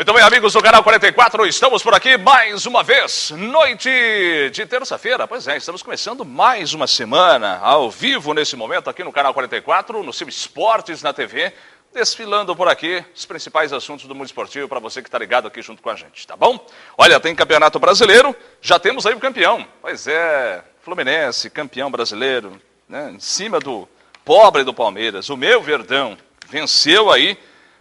Muito bem, amigos do Canal 44, estamos por aqui mais uma vez, noite de terça-feira. Pois é, estamos começando mais uma semana ao vivo nesse momento aqui no Canal 44, no seu Esportes na TV, desfilando por aqui os principais assuntos do mundo esportivo para você que está ligado aqui junto com a gente, tá bom? Olha, tem Campeonato Brasileiro, já temos aí o campeão. Pois é, Fluminense, campeão brasileiro, né, em cima do pobre do Palmeiras. O meu Verdão venceu aí,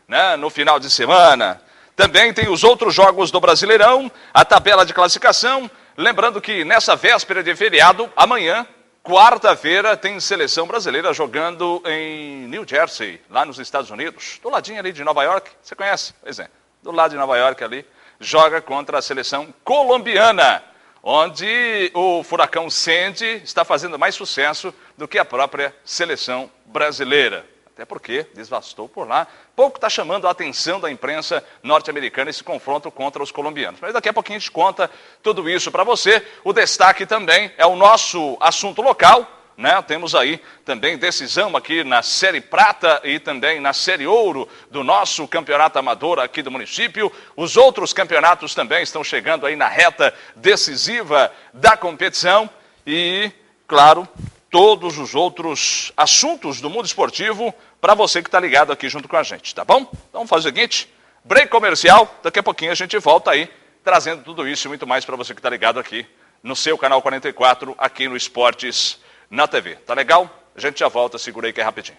né, no final de semana. Também tem os outros jogos do Brasileirão, a tabela de classificação. Lembrando que nessa véspera de feriado, amanhã, quarta-feira, tem seleção brasileira jogando em New Jersey, lá nos Estados Unidos. Do ladinho ali de Nova York, você conhece? Pois é, do lado de Nova York ali, joga contra a seleção colombiana, onde o Furacão Sandy está fazendo mais sucesso do que a própria seleção brasileira. Até porque desvastou por lá. Pouco está chamando a atenção da imprensa norte-americana esse confronto contra os colombianos. Mas daqui a pouquinho a gente conta tudo isso para você. O destaque também é o nosso assunto local, né? Temos aí também decisão aqui na Série Prata e também na Série Ouro do nosso campeonato amador aqui do município. Os outros campeonatos também estão chegando aí na reta decisiva da competição. E, claro, todos os outros assuntos do mundo esportivo para você que está ligado aqui junto com a gente, tá bom? Então vamos fazer o seguinte, break comercial, daqui a pouquinho a gente volta aí, trazendo tudo isso e muito mais para você que está ligado aqui no seu Canal 44, aqui no Esportes na TV. Tá legal? A gente já volta, segura aí que é rapidinho.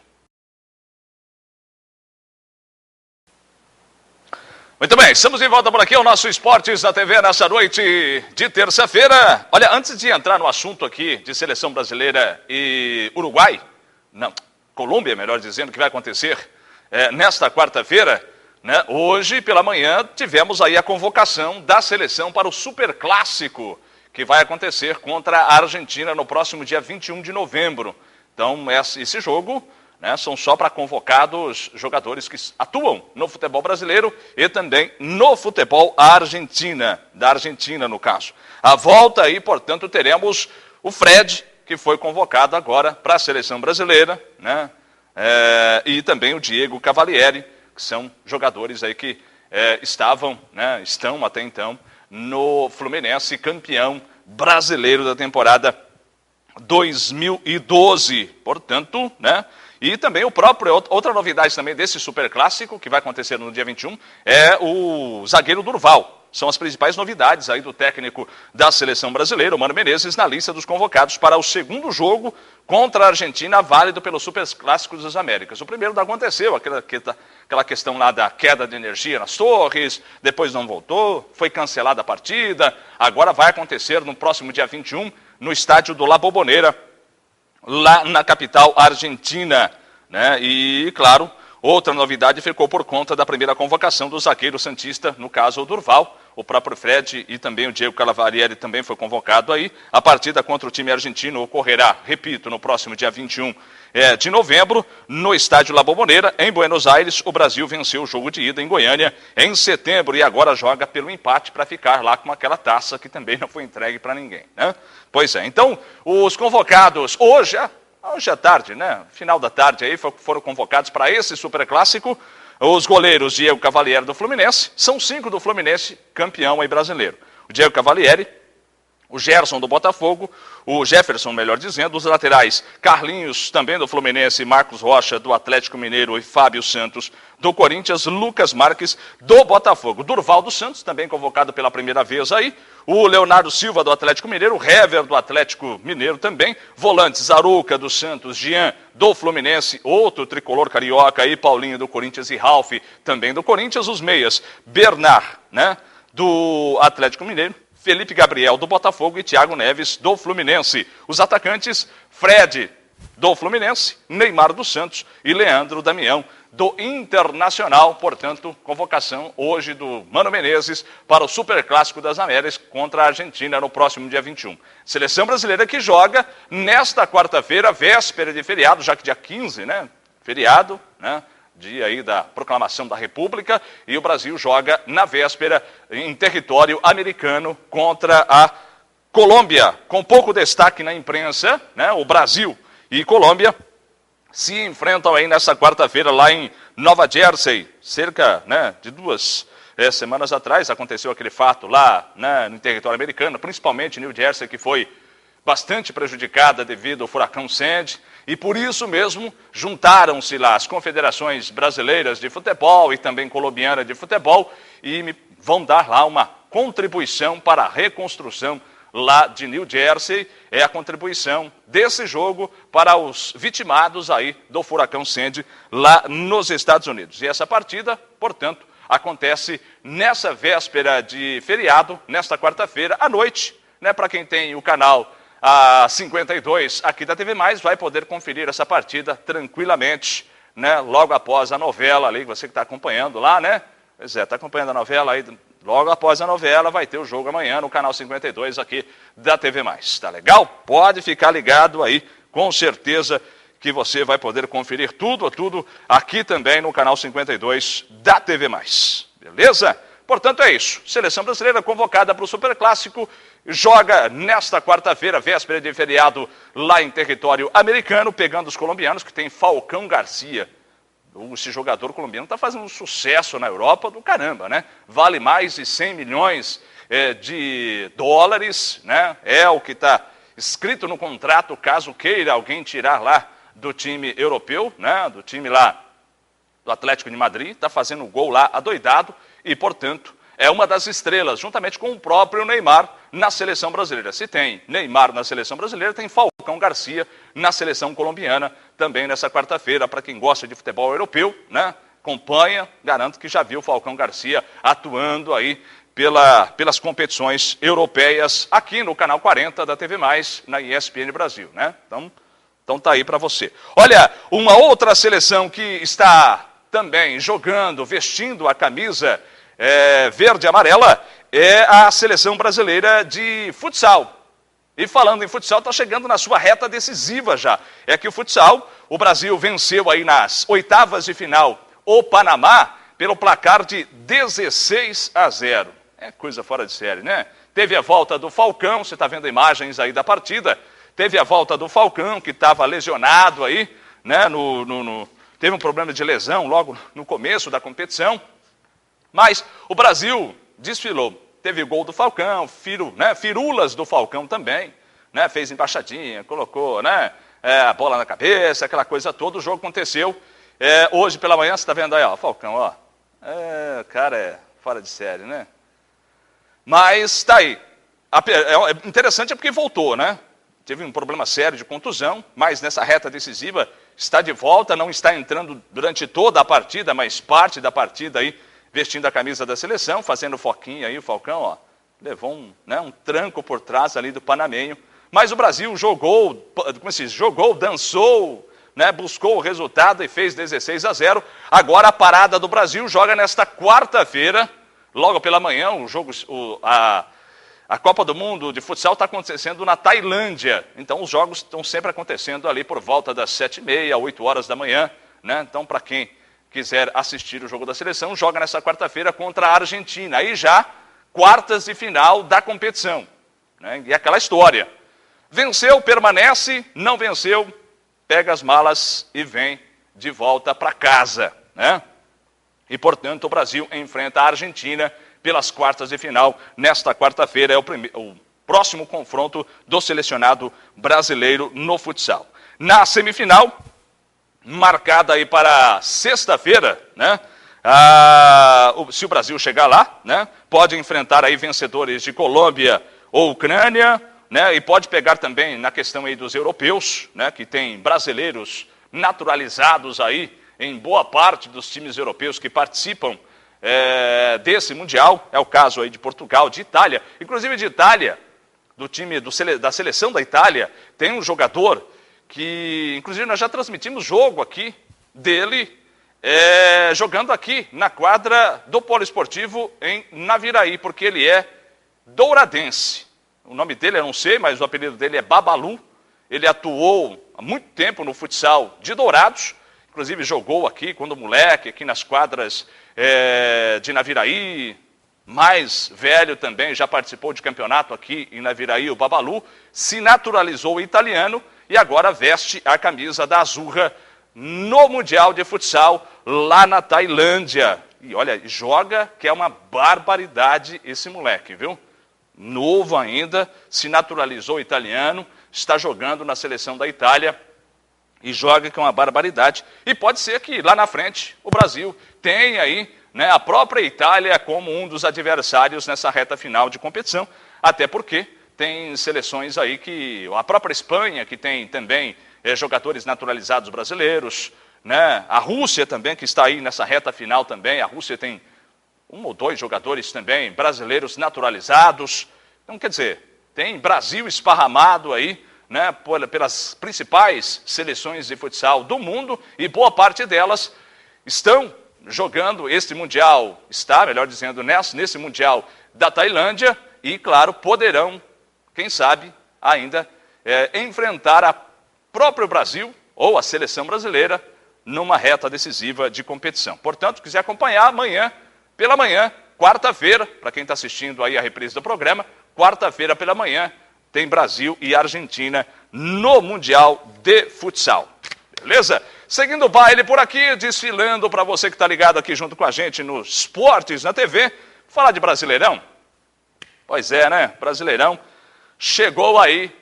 Muito bem, estamos de volta por aqui, o nosso Esportes na TV nessa noite de terça-feira. Olha, antes de entrar no assunto aqui de seleção brasileira e Uruguai, não, Colômbia, melhor dizendo, que vai acontecer nesta quarta-feira, né? Hoje pela manhã tivemos aí a convocação da seleção para o Superclássico, que vai acontecer contra a Argentina no próximo dia 21 de novembro. Então, esse jogo, né, são só para convocados jogadores que atuam no futebol brasileiro e também no futebol da Argentina no caso. A volta aí, portanto, teremos o Fred, que foi convocado agora para a seleção brasileira, né, e também o Diego Cavalieri, que são jogadores aí que estão até então no Fluminense, campeão brasileiro da temporada 2012, portanto, né? E também outra novidade também desse Superclássico, que vai acontecer no dia 21, é o zagueiro Durval. São as principais novidades aí do técnico da seleção brasileira, o Mano Menezes, na lista dos convocados para o segundo jogo contra a Argentina, válido pelo Superclássico das Américas. O primeiro não aconteceu, aquela questão lá da queda de energia nas torres, depois não voltou, foi cancelada a partida, agora vai acontecer no próximo dia 21, no estádio do La Bombonera, lá na capital argentina, né? E, claro, outra novidade ficou por conta da primeira convocação do zagueiro santista, no caso o Durval, o próprio Fred e também o Diego Cavalieri também foi convocado aí. A partida contra o time argentino ocorrerá, repito, no próximo dia 21 de novembro, no estádio La Bombonera, em Buenos Aires. O Brasil venceu o jogo de ida em Goiânia em setembro e agora joga pelo empate para ficar lá com aquela taça que também não foi entregue para ninguém, né? Pois é, então os convocados hoje à tarde, né, final da tarde aí, foram convocados para esse Superclássico. Os goleiros Diego Cavalieri do Fluminense, são 5 do Fluminense, campeão aí brasileiro. O Diego Cavalieri, o Gerson do Botafogo, o Jefferson, melhor dizendo, os laterais Carlinhos, também do Fluminense, Marcos Rocha, do Atlético Mineiro e Fábio Santos, do Corinthians, Lucas Marques, do Botafogo. Durval dos Santos, também convocado pela primeira vez aí, o Leonardo Silva, do Atlético Mineiro, o Hever, do Atlético Mineiro também, volantes Arouca, do Santos, Jean, do Fluminense, outro tricolor carioca aí, Paulinho, do Corinthians e Ralf, também do Corinthians, os meias, Bernard, né, do Atlético Mineiro, Felipe Gabriel, do Botafogo, e Thiago Neves, do Fluminense. Os atacantes, Fred, do Fluminense, Neymar dos Santos e Leandro Damião, do Internacional. Portanto, convocação hoje do Mano Menezes para o Superclássico das Américas contra a Argentina no próximo dia 21. Seleção brasileira que joga nesta quarta-feira, véspera de feriado, já que dia 15, né? Feriado, né? Dia aí da proclamação da República, e o Brasil joga na véspera em território americano contra a Colômbia, com pouco destaque na imprensa, né? O Brasil e Colômbia se enfrentam aí nessa quarta-feira lá em Nova Jersey, cerca, né, de 2 semanas atrás aconteceu aquele fato lá, né, no território americano, principalmente em New Jersey, que foi bastante prejudicada devido ao furacão Sandy, e por isso mesmo juntaram-se lá as confederações brasileiras de futebol e também colombiana de futebol e vão dar lá uma contribuição para a reconstrução lá de New Jersey, é a contribuição desse jogo para os vitimados aí do furacão Sandy lá nos Estados Unidos. E essa partida, portanto, acontece nessa véspera de feriado, nesta quarta-feira à noite, né, para quem tem o canal a 52 aqui da TV+, vai poder conferir essa partida tranquilamente, né, logo após a novela ali, você que está acompanhando lá, né? Pois é, está acompanhando a novela aí, logo após a novela vai ter o jogo amanhã no canal 52 aqui da TV+. Tá legal? Pode ficar ligado aí, com certeza que você vai poder conferir tudo aqui também no canal 52 da TV+. Beleza? Portanto, é isso. Seleção brasileira convocada para o Superclássico, joga nesta quarta-feira, véspera de feriado, lá em território americano, pegando os colombianos, que tem Falcão Garcia. Esse jogador colombiano está fazendo um sucesso na Europa do caramba, né? Vale mais de 100 milhões de dólares, né? É o que está escrito no contrato, caso queira alguém tirar lá do time europeu, né? Do time lá do Atlético de Madrid, está fazendo gol lá adoidado e, portanto, é uma das estrelas, juntamente com o próprio Neymar, na seleção brasileira. Se tem Neymar na seleção brasileira, tem Falcão Garcia na seleção colombiana, também nessa quarta-feira, para quem gosta de futebol europeu, né? Acompanha, garanto que já viu Falcão Garcia atuando aí pelas competições europeias, aqui no canal 40 da TV+, na ESPN Brasil, né? Então tá aí para você. Olha, uma outra seleção que está também jogando, vestindo a camisa verde e amarela, é a seleção brasileira de futsal. E falando em futsal, está chegando na sua reta decisiva já. É que o futsal, o Brasil venceu aí nas oitavas de final o Panamá pelo placar de 16-0. É coisa fora de série, né? Teve a volta do Falcão, você está vendo imagens aí da partida. Teve a volta do Falcão, que estava lesionado aí, né? Teve um problema de lesão logo no começo da competição. Mas o Brasil desfilou. Teve gol do Falcão, firulas do Falcão também, né? Fez embaixadinha, colocou, né, a bola na cabeça, aquela coisa toda. O jogo aconteceu. Hoje pela manhã, você está vendo aí, ó, Falcão, ó. Cara, é fora de série, né? Mas está aí. É interessante porque voltou, né? Teve um problema sério de contusão, mas nessa reta decisiva está de volta, não está entrando durante toda a partida, mas parte da partida aí, vestindo a camisa da seleção, fazendo foquinha aí, o Falcão, ó, levou um tranco por trás ali do panamenho. Mas o Brasil jogou, dançou, né, buscou o resultado e fez 16-0. Agora a parada do Brasil joga nesta quarta-feira, logo pela manhã, a Copa do Mundo de futsal está acontecendo na Tailândia. Então os jogos estão sempre acontecendo ali por volta das 7h30, 8 horas da manhã, né? Então, para quem quiser assistir o jogo da seleção, joga nessa quarta-feira contra a Argentina. Aí já quartas de final da competição, né? E aquela história. Venceu, permanece, não venceu, pega as malas e vem de volta para casa, né? E, portanto, o Brasil enfrenta a Argentina pelas quartas de final. Nesta quarta-feira é o próximo confronto do selecionado brasileiro no futsal. Na semifinal, marcada aí para sexta-feira, né? Se o Brasil chegar lá, né, pode enfrentar aí vencedores de Colômbia ou Ucrânia, né, e pode pegar também na questão aí dos europeus, né, que tem brasileiros naturalizados aí em boa parte dos times europeus que participam desse Mundial. É o caso aí de Portugal, de Itália. Inclusive de Itália, do time da seleção da Itália, tem um jogador que, inclusive, nós já transmitimos jogo aqui dele, jogando aqui na quadra do Poliesportivo em Naviraí, porque ele é douradense. O nome dele eu não sei, mas o apelido dele é Babalu. Ele atuou há muito tempo no futsal de Dourados, inclusive jogou aqui quando moleque, aqui nas quadras de Naviraí. Mais velho também, já participou de campeonato aqui em Naviraí, o Babalu. Se naturalizou italiano e agora veste a camisa da Azurra no Mundial de Futsal lá na Tailândia. E olha, joga que é uma barbaridade esse moleque, viu? Novo ainda, se naturalizou italiano, está jogando na seleção da Itália e joga que é uma barbaridade. E pode ser que lá na frente o Brasil tenha aí, né, a própria Itália como um dos adversários nessa reta final de competição, até porque tem seleções aí que, a própria Espanha, que tem também jogadores naturalizados brasileiros, né? A Rússia também, que está aí nessa reta final também, a Rússia tem 1 ou 2 jogadores também brasileiros naturalizados. Então, quer dizer, tem Brasil esparramado aí, né, pelas principais seleções de futsal do mundo, e boa parte delas estão jogando este Mundial, melhor dizendo, nesse Mundial da Tailândia, e, claro, poderão, quem sabe, ainda enfrentar a próprio Brasil ou a seleção brasileira numa reta decisiva de competição. Portanto, se quiser acompanhar amanhã, pela manhã, quarta-feira, para quem está assistindo aí a reprise do programa, quarta-feira pela manhã, tem Brasil e Argentina no Mundial de Futsal. Beleza? Seguindo o baile por aqui, desfilando para você que está ligado aqui junto com a gente no Esportes na TV, falar de Brasileirão. Pois é, né? Brasileirão chegou aí,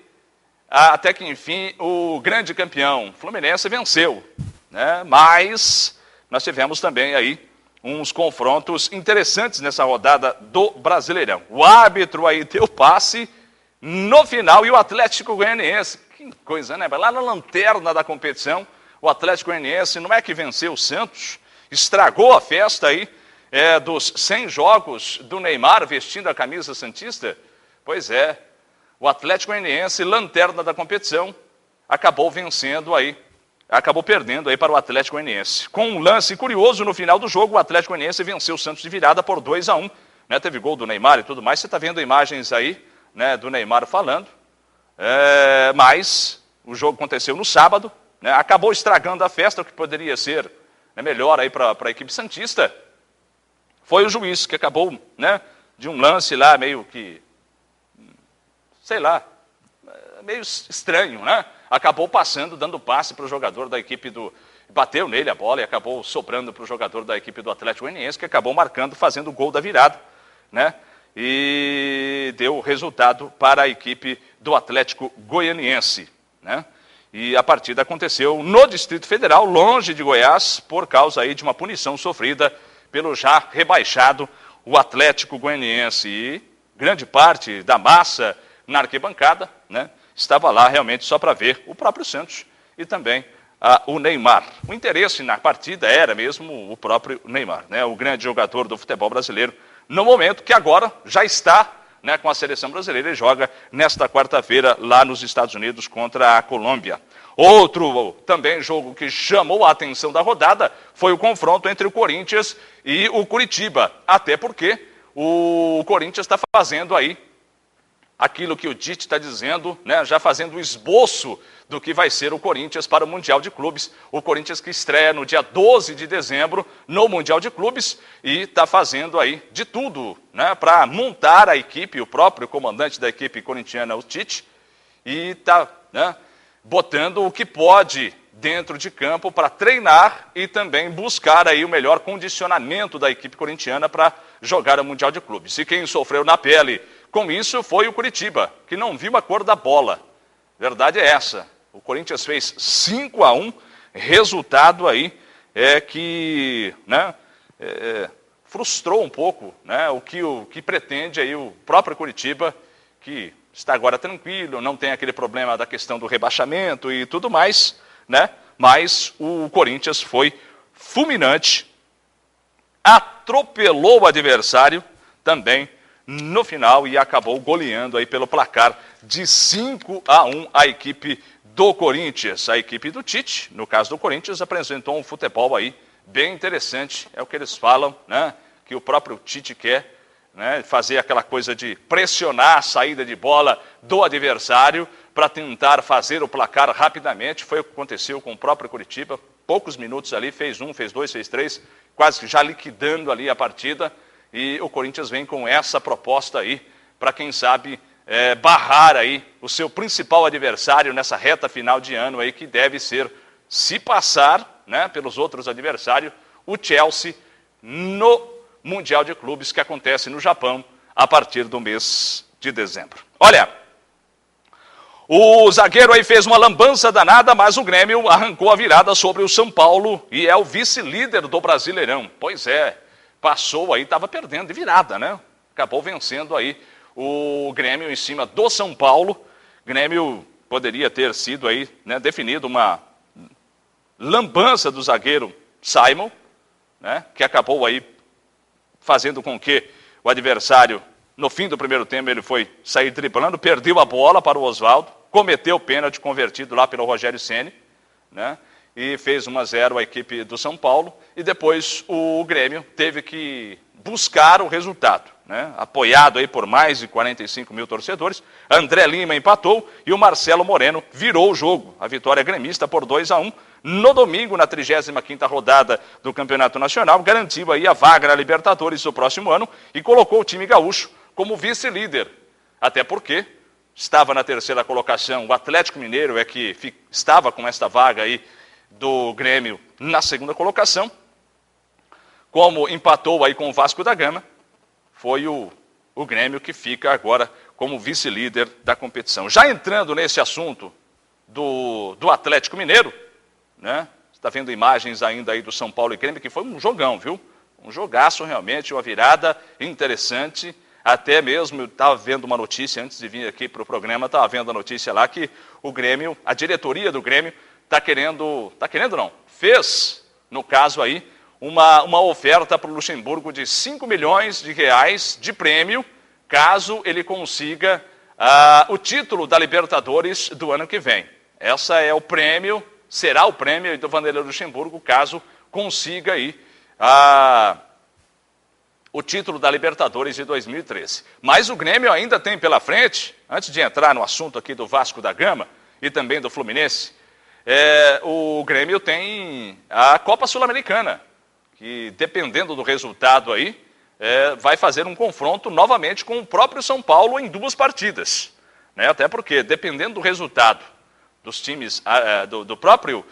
até que enfim, o grande campeão Fluminense venceu, né? Mas nós tivemos também aí uns confrontos interessantes nessa rodada do Brasileirão. O árbitro aí deu passe no final e o Atlético Goianiense, que coisa, né? Lá na lanterna da competição, o Atlético Goianiense não é que venceu o Santos, estragou a festa aí dos 100 jogos do Neymar vestindo a camisa santista. Pois é, o Atlético Goianiense, lanterna da competição, acabou vencendo aí, acabou perdendo aí para o Atlético Goianiense. Com um lance curioso no final do jogo, o Atlético Goianiense venceu o Santos de virada por 2-1. Né? Teve gol do Neymar e tudo mais. Você está vendo imagens aí, né, do Neymar falando. Mas o jogo aconteceu no sábado, né? Acabou estragando a festa, o que poderia ser, né, melhor aí para a equipe santista. Foi o juiz que acabou, né, de um lance lá meio que, sei lá, meio estranho, né? Acabou passando, dando passe para o jogador da equipe bateu nele a bola e acabou sobrando para o jogador da equipe do Atlético Goianiense, que acabou marcando, fazendo o gol da virada, né? E deu resultado para a equipe do Atlético Goianiense, né? E a partida aconteceu no Distrito Federal, longe de Goiás, por causa aí de uma punição sofrida pelo já rebaixado o Atlético Goianiense. E grande parte da massa na arquibancada, né, estava lá realmente só para ver o próprio Santos e também o Neymar. O interesse na partida era mesmo o próprio Neymar, né, o grande jogador do futebol brasileiro, no momento que agora já está, né, com a seleção brasileira e joga nesta quarta-feira lá nos Estados Unidos contra a Colômbia. Outro também jogo que chamou a atenção da rodada foi o confronto entre o Corinthians e o Curitiba, até porque o Corinthians está fazendo aí aquilo que o Tite está dizendo, né, já fazendo o esboço do que vai ser o Corinthians para o Mundial de Clubes. O Corinthians que estreia no dia 12 de dezembro no Mundial de Clubes e está fazendo aí de tudo, né, para montar a equipe, o próprio comandante da equipe corintiana, o Tite, e está, né, botando o que pode dentro de campo para treinar e também buscar aí o melhor condicionamento da equipe corintiana para jogar o Mundial de Clubes. E quem sofreu na pele com isso foi o Curitiba, que não viu a cor da bola. Verdade é essa. O Corinthians fez 5-1, resultado aí que, né, frustrou um pouco, né, o que pretende aí o próprio Curitiba, que está agora tranquilo, não tem aquele problema da questão do rebaixamento e tudo mais, né? Mas o Corinthians foi fulminante, atropelou o adversário também no final e acabou goleando aí pelo placar de 5-1 a equipe do Corinthians. A equipe do Tite, no caso do Corinthians, apresentou um futebol aí bem interessante, é o que eles falam, né? Que o próprio Tite quer, né, fazer aquela coisa de pressionar a saída de bola do adversário para tentar fazer o placar rapidamente. Foi o que aconteceu com o próprio Curitiba. Poucos minutos ali, fez 1, fez 2, fez 3, quase já liquidando ali a partida. E o Corinthians vem com essa proposta aí para, quem sabe, barrar aí o seu principal adversário nessa reta final de ano aí, que deve ser, se passar, né, pelos outros adversários, o Chelsea no Mundial de Clubes que acontece no Japão a partir do mês de dezembro. Olha, o zagueiro aí fez uma lambança danada, mas o Grêmio arrancou a virada sobre o São Paulo e é o vice-líder do Brasileirão. Pois é, passou aí, estava perdendo de virada, né? Acabou vencendo aí o Grêmio em cima do São Paulo. Grêmio poderia ter sido aí, né, definido uma lambança do zagueiro Simon, né, que acabou aí fazendo com que o adversário, no fim do primeiro tempo, ele foi sair driblando, perdeu a bola para o Oswaldo, cometeu o pênalti convertido lá pelo Rogério Ceni, né, e fez 1-0 a equipe do São Paulo, e depois o Grêmio teve que buscar o resultado, né, apoiado aí por mais de 45 mil torcedores. André Lima empatou e o Marcelo Moreno virou o jogo. A vitória gremista por 2-1 no domingo, na 35ª rodada do Campeonato Nacional, garantiu aí a vaga na Libertadores do próximo ano e colocou o time gaúcho como vice-líder. Até porque estava na terceira colocação, o Atlético Mineiro é que estava com esta vaga aí do Grêmio na segunda colocação. Como empatou aí com o Vasco da Gama, foi o Grêmio que fica agora como vice-líder da competição. Já entrando nesse assunto do Atlético Mineiro, né? Você está vendo imagens ainda aí do São Paulo e Grêmio, que foi um jogão, viu? Um jogaço realmente, uma virada interessante. Até mesmo, eu estava vendo uma notícia, antes de vir aqui para o programa, estava vendo a notícia lá que o Grêmio, a diretoria do Grêmio, fez, no caso aí, uma oferta para o Luxemburgo de 5 milhões de reais de prêmio, caso ele consiga o título da Libertadores do ano que vem. Essa é o prêmio, será o prêmio do Vanderlei Luxemburgo, caso consiga aí o título da Libertadores de 2013. Mas o Grêmio ainda tem pela frente, antes de entrar no assunto aqui do Vasco da Gama e também do Fluminense, o Grêmio tem a Copa Sul-Americana, que dependendo do resultado aí, vai fazer um confronto novamente com o próprio São Paulo em 2 partidas. Né? Até porque, dependendo do resultado dos times, do próprio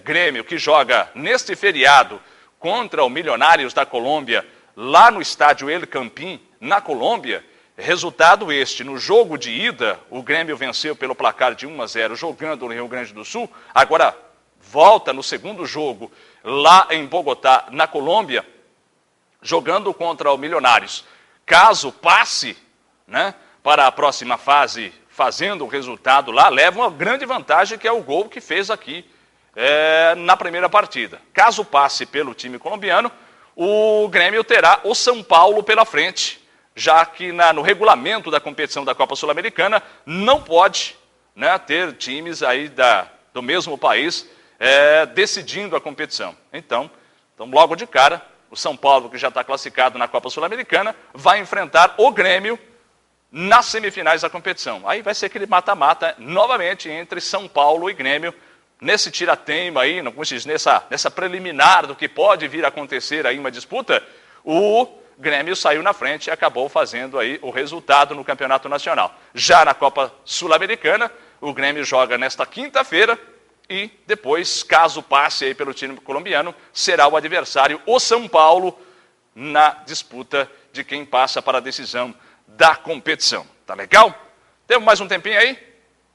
Grêmio, que joga neste feriado contra o Milionários da Colômbia, lá no estádio El Campín, na Colômbia, resultado este: no jogo de ida, o Grêmio venceu pelo placar de 1-0, jogando no Rio Grande do Sul. Agora volta no segundo jogo, lá em Bogotá, na Colômbia, jogando contra o Milionários. Caso passe, né, para a próxima fase, fazendo o resultado lá, leva uma grande vantagem, que é o gol que fez aqui na primeira partida. Caso passe pelo time colombiano, o Grêmio terá o São Paulo pela frente, já que no regulamento da competição da Copa Sul-Americana não pode, né, ter times aí do mesmo país decidindo a competição. Então, logo de cara, o São Paulo, que já está classificado na Copa Sul-Americana, vai enfrentar o Grêmio nas semifinais da competição. Aí vai ser aquele mata-mata novamente entre São Paulo e Grêmio, nesse tira-teima aí, nessa preliminar do que pode vir a acontecer aí uma disputa. O Grêmio saiu na frente e acabou fazendo aí o resultado no Campeonato Nacional. Já na Copa Sul-Americana, o Grêmio joga nesta quinta-feira e depois, caso passe aí pelo time colombiano, será o adversário, o São Paulo, na disputa de quem passa para a decisão da competição. Tá legal? Temos mais um tempinho aí?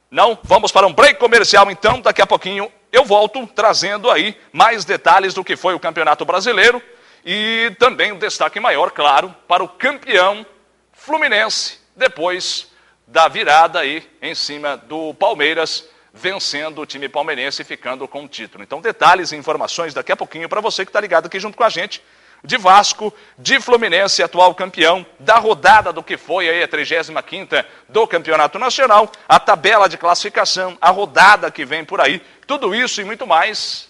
Não? Vamos para um break comercial então. Daqui a pouquinho eu volto trazendo aí mais detalhes do que foi o Campeonato Brasileiro e também um destaque maior, claro, para o campeão Fluminense, depois da virada aí em cima do Palmeiras, vencendo o time palmeirense e ficando com o título. Então, detalhes e informações daqui a pouquinho para você que está ligado aqui junto com a gente, de Vasco, de Fluminense, atual campeão, da rodada do que foi aí a 35ª do Campeonato Nacional, a tabela de classificação, a rodada que vem por aí, tudo isso e muito mais,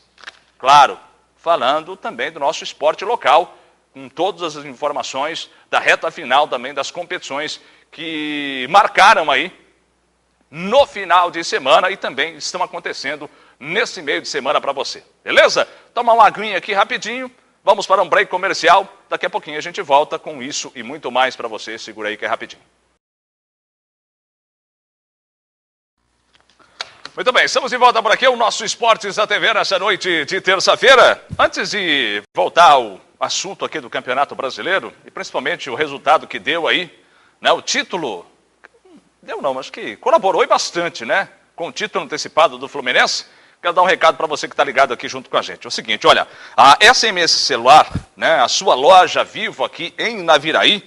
claro, falando também do nosso esporte local, com todas as informações da reta final também das competições que marcaram aí no final de semana e também estão acontecendo nesse meio de semana para você. Beleza? Toma uma aguinha aqui rapidinho, vamos para um break comercial, daqui a pouquinho a gente volta com isso e muito mais para você, segura aí que é rapidinho. Muito bem, estamos de volta por aqui, o nosso Esportes da TV nessa noite de terça-feira. Antes de voltar assunto aqui do Campeonato Brasileiro, e principalmente o resultado que deu aí, né, o título, deu não, mas que colaborou bastante, né, com o título antecipado do Fluminense. Quero dar um recado para você que está ligado aqui junto com a gente. É o seguinte, olha, a SMS Celular, né, a sua loja Vivo aqui em Naviraí,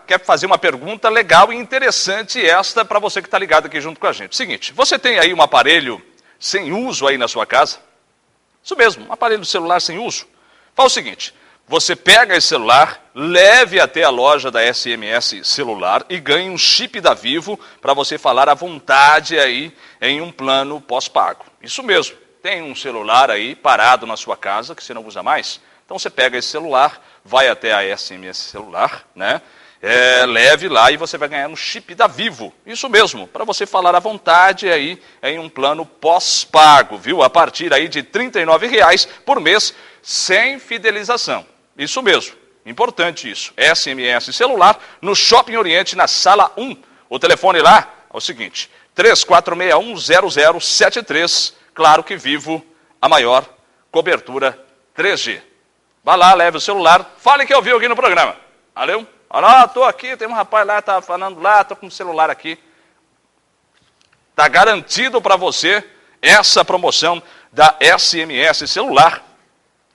quer fazer uma pergunta legal e interessante esta para você que está ligado aqui junto com a gente. Seguinte, você tem aí um aparelho sem uso aí na sua casa? Isso mesmo, um aparelho celular sem uso. Fala o seguinte, você pega esse celular, leve até a loja da SMS Celular e ganhe um chip da Vivo para você falar à vontade aí em um plano pós-pago. Isso mesmo, tem um celular aí parado na sua casa que você não usa mais? Então você pega esse celular, vai até a SMS Celular, né? Leve lá e você vai ganhar um chip da Vivo. Isso mesmo, para você falar à vontade aí em um plano pós-pago, viu? A partir aí de R$ 39,00 por mês, sem fidelização. Isso mesmo, importante isso. SMS Celular no Shopping Oriente, na sala 1. O telefone lá é o seguinte, 34610073. Claro que Vivo, a maior cobertura 3G. Vá lá, leve o celular, fale que ouviu aqui no programa. Valeu? Olha, estou aqui, tem um rapaz lá, está falando lá, estou com o celular aqui. Está garantido para você essa promoção da SMS Celular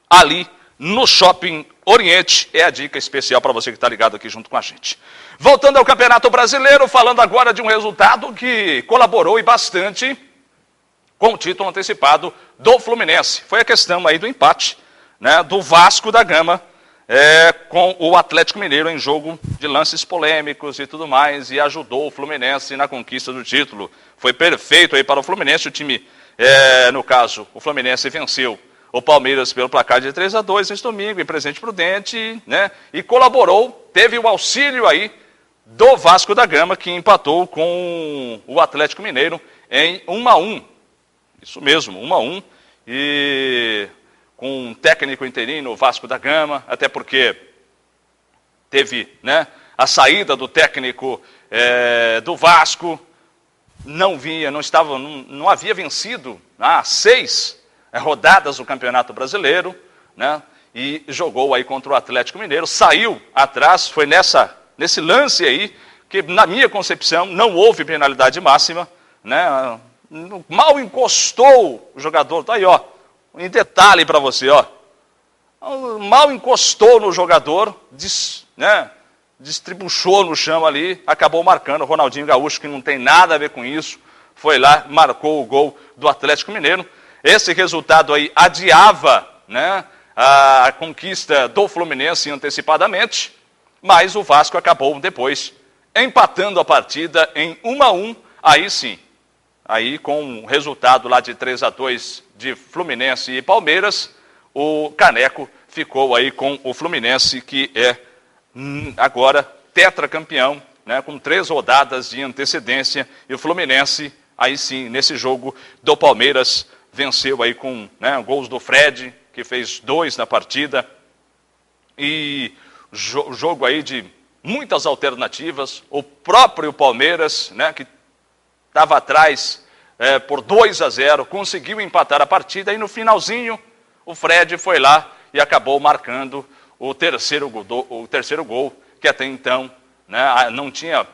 ali no Shopping Oriente. É a dica especial para você que está ligado aqui junto com a gente. Voltando ao Campeonato Brasileiro, falando agora de um resultado que colaborou e bastante com o título antecipado do Fluminense. Foi a questão aí do empate, né, do Vasco da Gama com o Atlético Mineiro em jogo de lances polêmicos e tudo mais, e ajudou o Fluminense na conquista do título. Foi perfeito aí para o Fluminense, o time, no caso, o Fluminense venceu o Palmeiras pelo placar de 3-2 neste domingo, em Presidente Prudente, né, e colaborou, teve o auxílio aí do Vasco da Gama, que empatou com o Atlético Mineiro em 1-1. Isso mesmo, 1-1, e com um técnico interino, o Vasco da Gama, até porque teve, né, a saída do técnico do Vasco, não havia vencido 6 rodadas do Campeonato Brasileiro, né, e jogou aí contra o Atlético Mineiro, saiu atrás, foi nesse lance aí, que na minha concepção não houve penalidade máxima, né, mal encostou o jogador, tá aí, ó, em detalhe para você, ó, mal encostou no jogador, distribuiu no chão ali, acabou marcando. O Ronaldinho Gaúcho, que não tem nada a ver com isso, foi lá, marcou o gol do Atlético Mineiro. Esse resultado aí adiava, né, a conquista do Fluminense antecipadamente, mas o Vasco acabou depois empatando a partida em 1-1, aí sim. Aí, com um resultado lá de 3-2 de Fluminense e Palmeiras, o Caneco ficou aí com o Fluminense, que é agora tetracampeão, né, com 3 rodadas de antecedência. E o Fluminense, aí sim, nesse jogo do Palmeiras, venceu aí com, né, gols do Fred, que fez 2 na partida. E jogo aí de muitas alternativas. O próprio Palmeiras, né, que estava atrás por 2-0, conseguiu empatar a partida, e no finalzinho o Fred foi lá e acabou marcando o terceiro gol, que até então, né, não tinha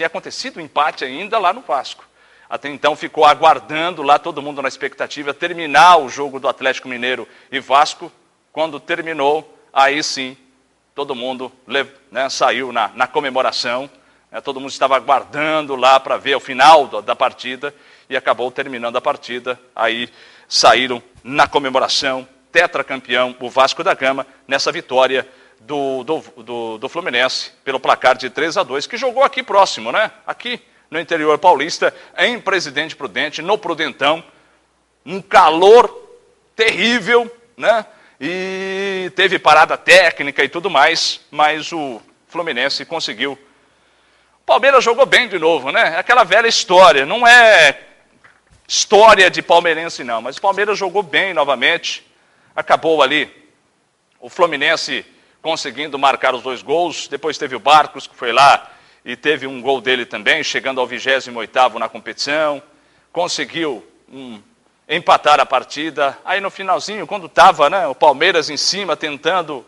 acontecido o empate ainda lá no Vasco. Até então ficou aguardando lá, todo mundo na expectativa, terminar o jogo do Atlético Mineiro e Vasco. Quando terminou, aí sim, todo mundo, né, saiu na comemoração. Todo mundo estava aguardando lá para ver o final da partida, e acabou terminando a partida. Aí saíram na comemoração, tetracampeão, o Vasco da Gama, nessa vitória do Fluminense, pelo placar de 3-2, que jogou aqui próximo, né? Aqui no interior paulista, em Presidente Prudente, no Prudentão. Um calor terrível, né? E teve parada técnica e tudo mais, mas o Fluminense conseguiu. O Palmeiras jogou bem de novo, né? É aquela velha história, não é história de palmeirense não, mas o Palmeiras jogou bem novamente. Acabou ali o Fluminense conseguindo marcar os 2 gols, depois teve o Barcos, que foi lá e teve um gol dele também, chegando ao 28º na competição. Conseguiu empatar a partida. Aí no finalzinho, quando estava, né, o Palmeiras em cima, tentando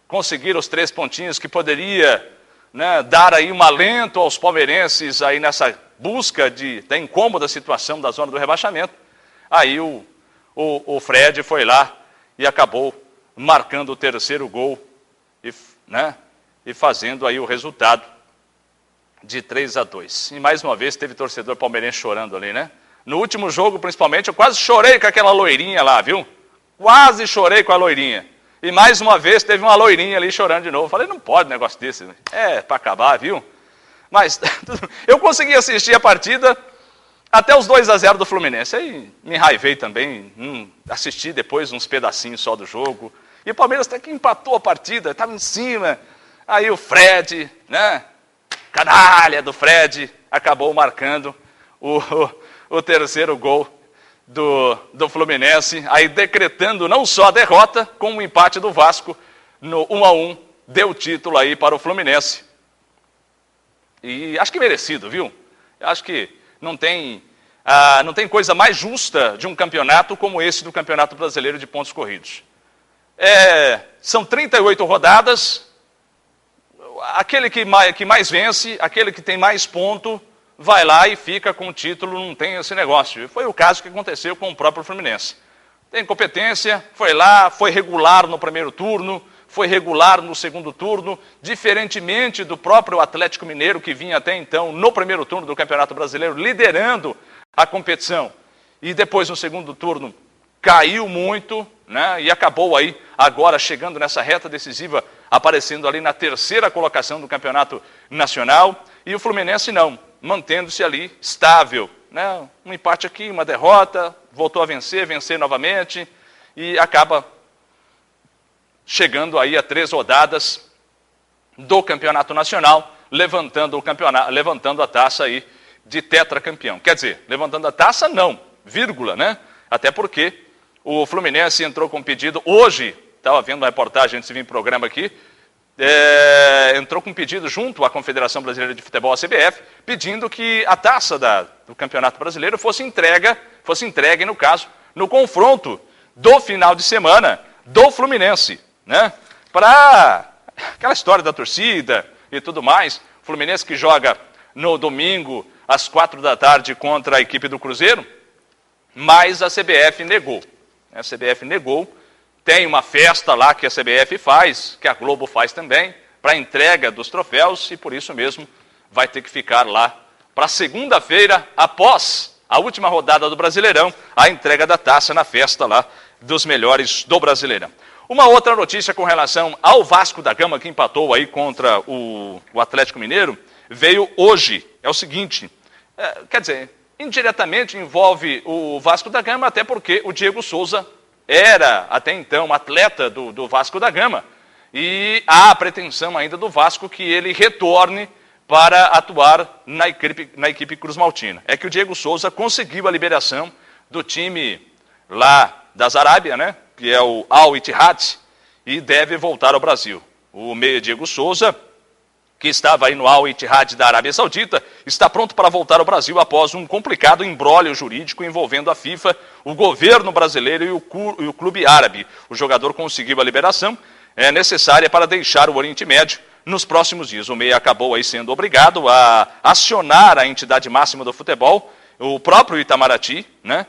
conseguir os 3 pontinhos que poderia, né, dar aí um alento aos palmeirenses aí nessa busca da incômoda situação da zona do rebaixamento, aí o Fred foi lá e acabou marcando o 3º gol e fazendo aí o resultado de 3-2. E mais uma vez teve torcedor palmeirense chorando ali, né? No último jogo, principalmente, eu quase chorei com aquela loirinha lá, viu? Quase chorei com a loirinha. E mais uma vez teve uma loirinha ali chorando de novo. Falei, não pode um negócio desse. É, para acabar, viu? Mas eu consegui assistir a partida até os 2-0 do Fluminense. Aí me enraivei também, assisti depois uns pedacinhos só do jogo. E o Palmeiras até que empatou a partida, estava em cima. Aí o Fred, né? Canalha do Fred, acabou marcando o 3º gol do Fluminense, aí decretando não só a derrota, como o empate do Vasco no 1-1, deu título aí para o Fluminense. E acho que merecido, viu? Acho que não tem coisa mais justa de um campeonato como esse do Campeonato Brasileiro de Pontos Corridos. São 38 rodadas, aquele que mais vence, aquele que tem mais ponto, vai lá e fica com o título, não tem esse negócio. Foi o caso que aconteceu com o próprio Fluminense. Tem competência, foi lá, foi regular no primeiro turno, foi regular no segundo turno, diferentemente do próprio Atlético Mineiro, que vinha até então no primeiro turno do Campeonato Brasileiro, liderando a competição. E depois, no segundo turno, caiu muito, né? E acabou aí, agora chegando nessa reta decisiva, aparecendo ali na 3ª colocação do Campeonato Nacional. E o Fluminense não, mantendo-se ali estável, né? Um empate aqui, uma derrota, voltou a vencer novamente e acaba chegando aí a 3 rodadas do Campeonato Nacional, levantando a taça aí de tetracampeão. Quer dizer, levantando a taça não, vírgula, né? Até porque o Fluminense entrou com pedido hoje, estava vendo uma reportagem antes de vir o programa aqui, entrou com um pedido junto à Confederação Brasileira de Futebol, a CBF, pedindo que a taça do Campeonato Brasileiro fosse entregue, no caso, no confronto do final de semana do Fluminense, né? Para aquela história da torcida e tudo mais. O Fluminense que joga no domingo às 4 da tarde contra a equipe do Cruzeiro, mas a CBF negou. A CBF negou. Tem uma festa lá que a CBF faz, que a Globo faz também, para a entrega dos troféus, e por isso mesmo vai ter que ficar lá para segunda-feira, após a última rodada do Brasileirão, a entrega da taça na festa lá dos melhores do Brasileirão. Uma outra notícia com relação ao Vasco da Gama, que empatou aí contra o Atlético Mineiro, veio hoje. É o seguinte, quer dizer, indiretamente envolve o Vasco da Gama, até porque o Diego Souza era, até então, atleta do Vasco da Gama, e há a pretensão ainda do Vasco que ele retorne para atuar na equipe Cruz Maltina. É que o Diego Souza conseguiu a liberação do time lá das Arábia, né, que é o Al Ittihad, e deve voltar ao Brasil. O meia Diego Souza, que estava aí no Al Ittihad da Arábia Saudita, está pronto para voltar ao Brasil após um complicado imbróglio jurídico envolvendo a FIFA, o governo brasileiro e o clube árabe. O jogador conseguiu a liberação necessária para deixar o Oriente Médio nos próximos dias. O meia acabou aí sendo obrigado a acionar a entidade máxima do futebol, o próprio Itamaraty, né,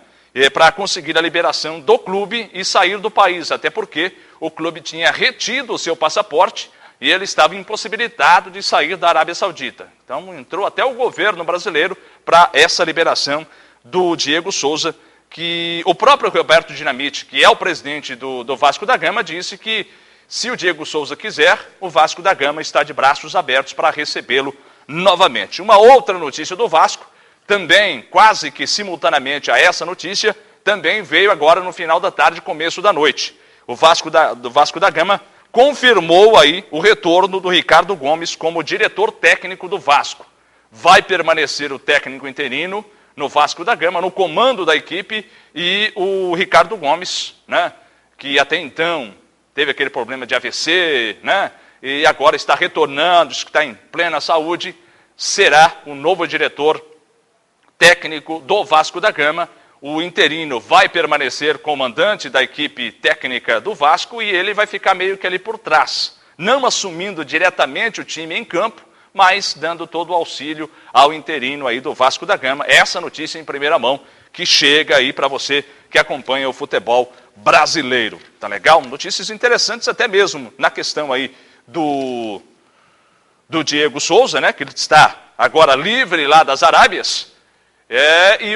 para conseguir a liberação do clube e sair do país, até porque o clube tinha retido o seu passaporte e ele estava impossibilitado de sair da Arábia Saudita. Então entrou até o governo brasileiro para essa liberação do Diego Souza, que o próprio Roberto Dinamite, que é o presidente do Vasco da Gama, disse que se o Diego Souza quiser, o Vasco da Gama está de braços abertos para recebê-lo novamente. Uma outra notícia do Vasco, também quase que simultaneamente a essa notícia, também veio agora no final da tarde, começo da noite. O Vasco da Gama confirmou aí o retorno do Ricardo Gomes como diretor técnico do Vasco. Vai permanecer o técnico interino no Vasco da Gama, no comando da equipe, e o Ricardo Gomes, né, que até então teve aquele problema de AVC, né, e agora está retornando, está em plena saúde, será o novo diretor técnico do Vasco da Gama, o interino vai permanecer comandante da equipe técnica do Vasco e ele vai ficar meio que ali por trás, não assumindo diretamente o time em campo, mas dando todo o auxílio ao interino aí do Vasco da Gama. Essa notícia em primeira mão que chega aí para você que acompanha o futebol brasileiro. Tá legal? Notícias interessantes até mesmo na questão aí do Diego Souza, né, que está agora livre lá das Arábias, e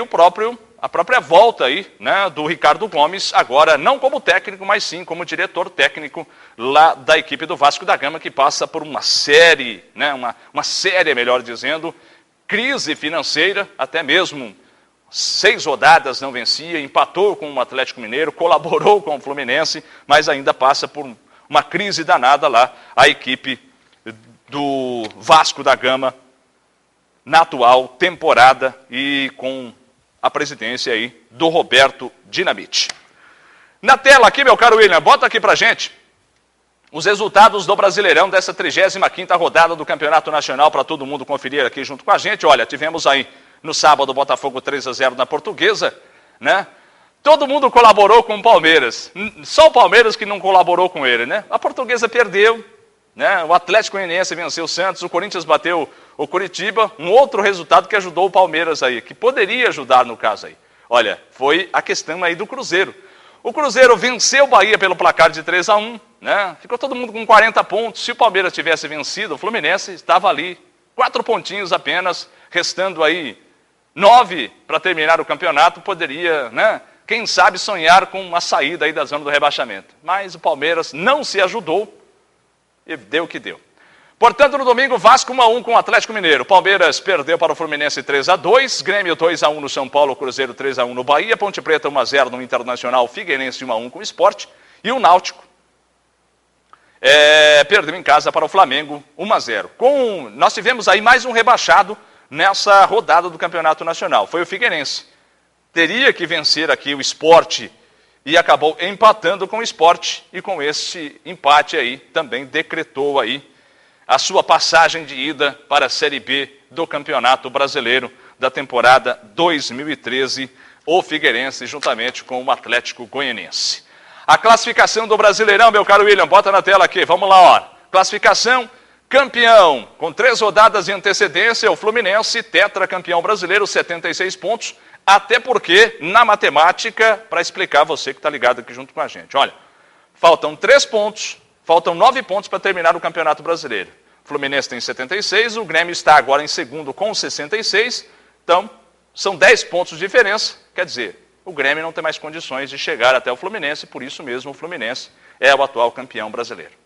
a própria volta aí, né, do Ricardo Gomes, agora não como técnico, mas sim como diretor técnico lá da equipe do Vasco da Gama, que passa por uma série, né, uma séria, melhor dizendo, crise financeira, até mesmo 6 rodadas não vencia, empatou com o Atlético Mineiro, colaborou com o Fluminense, mas ainda passa por uma crise danada lá, a equipe do Vasco da Gama na atual temporada e com a presidência aí do Roberto Dinamite. Na tela aqui, meu caro William, bota aqui pra gente os resultados do Brasileirão dessa 35ª rodada do Campeonato Nacional para todo mundo conferir aqui junto com a gente. Olha, tivemos aí no sábado o Botafogo 3-0 na Portuguesa, né? Todo mundo colaborou com o Palmeiras, só o Palmeiras que não colaborou com ele, né? A Portuguesa perdeu, né? O Atlético Goianiense venceu o Santos, o Corinthians bateu o Curitiba, um outro resultado que ajudou o Palmeiras aí, que poderia ajudar no caso aí. Olha, foi a questão aí do Cruzeiro. O Cruzeiro venceu o Bahia pelo placar de 3-1, né? Ficou todo mundo com 40 pontos. Se o Palmeiras tivesse vencido, o Fluminense estava ali, 4 pontinhos apenas, restando aí 9 para terminar o campeonato, poderia, né, quem sabe sonhar com uma saída aí da zona do rebaixamento. Mas o Palmeiras não se ajudou e deu o que deu. Portanto, no domingo, Vasco 1-1 com o Atlético Mineiro. Palmeiras perdeu para o Fluminense 3-2, Grêmio 2-1 no São Paulo, Cruzeiro 3-1 no Bahia, Ponte Preta 1-0 no Internacional, Figueirense 1-1 com o Sport e o Náutico perdeu em casa para o Flamengo 1-0. Nós tivemos aí mais um rebaixado nessa rodada do Campeonato Nacional, foi o Figueirense. Teria que vencer aqui o Sport e acabou empatando com o Sport e com esse empate aí também decretou aí a sua passagem de ida para a Série B do Campeonato Brasileiro da temporada 2013, o Figueirense juntamente com o Atlético Goianiense. A classificação do Brasileirão, meu caro William, bota na tela aqui, vamos lá, ó. Classificação, campeão, com 3 rodadas de antecedência, o Fluminense, tetracampeão brasileiro, 76 pontos, até porque, na matemática, para explicar você que está ligado aqui junto com a gente, olha, faltam 3 pontos, faltam 9 pontos para terminar o Campeonato Brasileiro. O Fluminense tem 76, o Grêmio está agora em segundo com 66, então são 10 pontos de diferença, quer dizer, o Grêmio não tem mais condições de chegar até o Fluminense, por isso mesmo o Fluminense é o atual campeão brasileiro.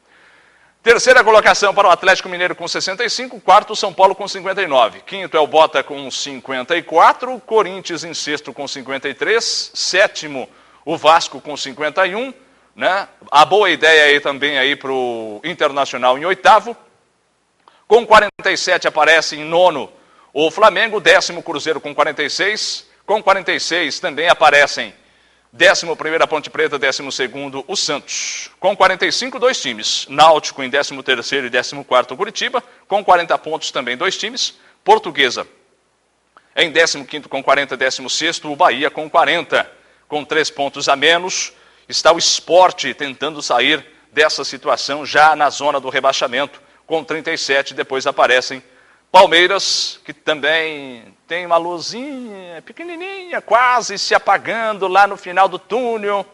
Terceira colocação para o Atlético Mineiro com 65, quarto o São Paulo com 59, quinto é o Bota com 54, Corinthians em sexto com 53, sétimo o Vasco com 51, né? A boa ideia aí também aí para o Internacional em oitavo, com 47 aparece em nono o Flamengo, décimo Cruzeiro com 46, com 46 também aparecem 11º a Ponte Preta, 12º o Santos. Com 45, 2 times. Náutico em 13º e 14º Curitiba, com 40 pontos também 2 times. Portuguesa em 15º com 40, 16º o Bahia com 40, com 3 pontos a menos. Está o Sport tentando sair dessa situação já na zona do rebaixamento, com 37, depois aparecem Palmeiras, que também tem uma luzinha pequenininha, quase se apagando lá no final do túnel,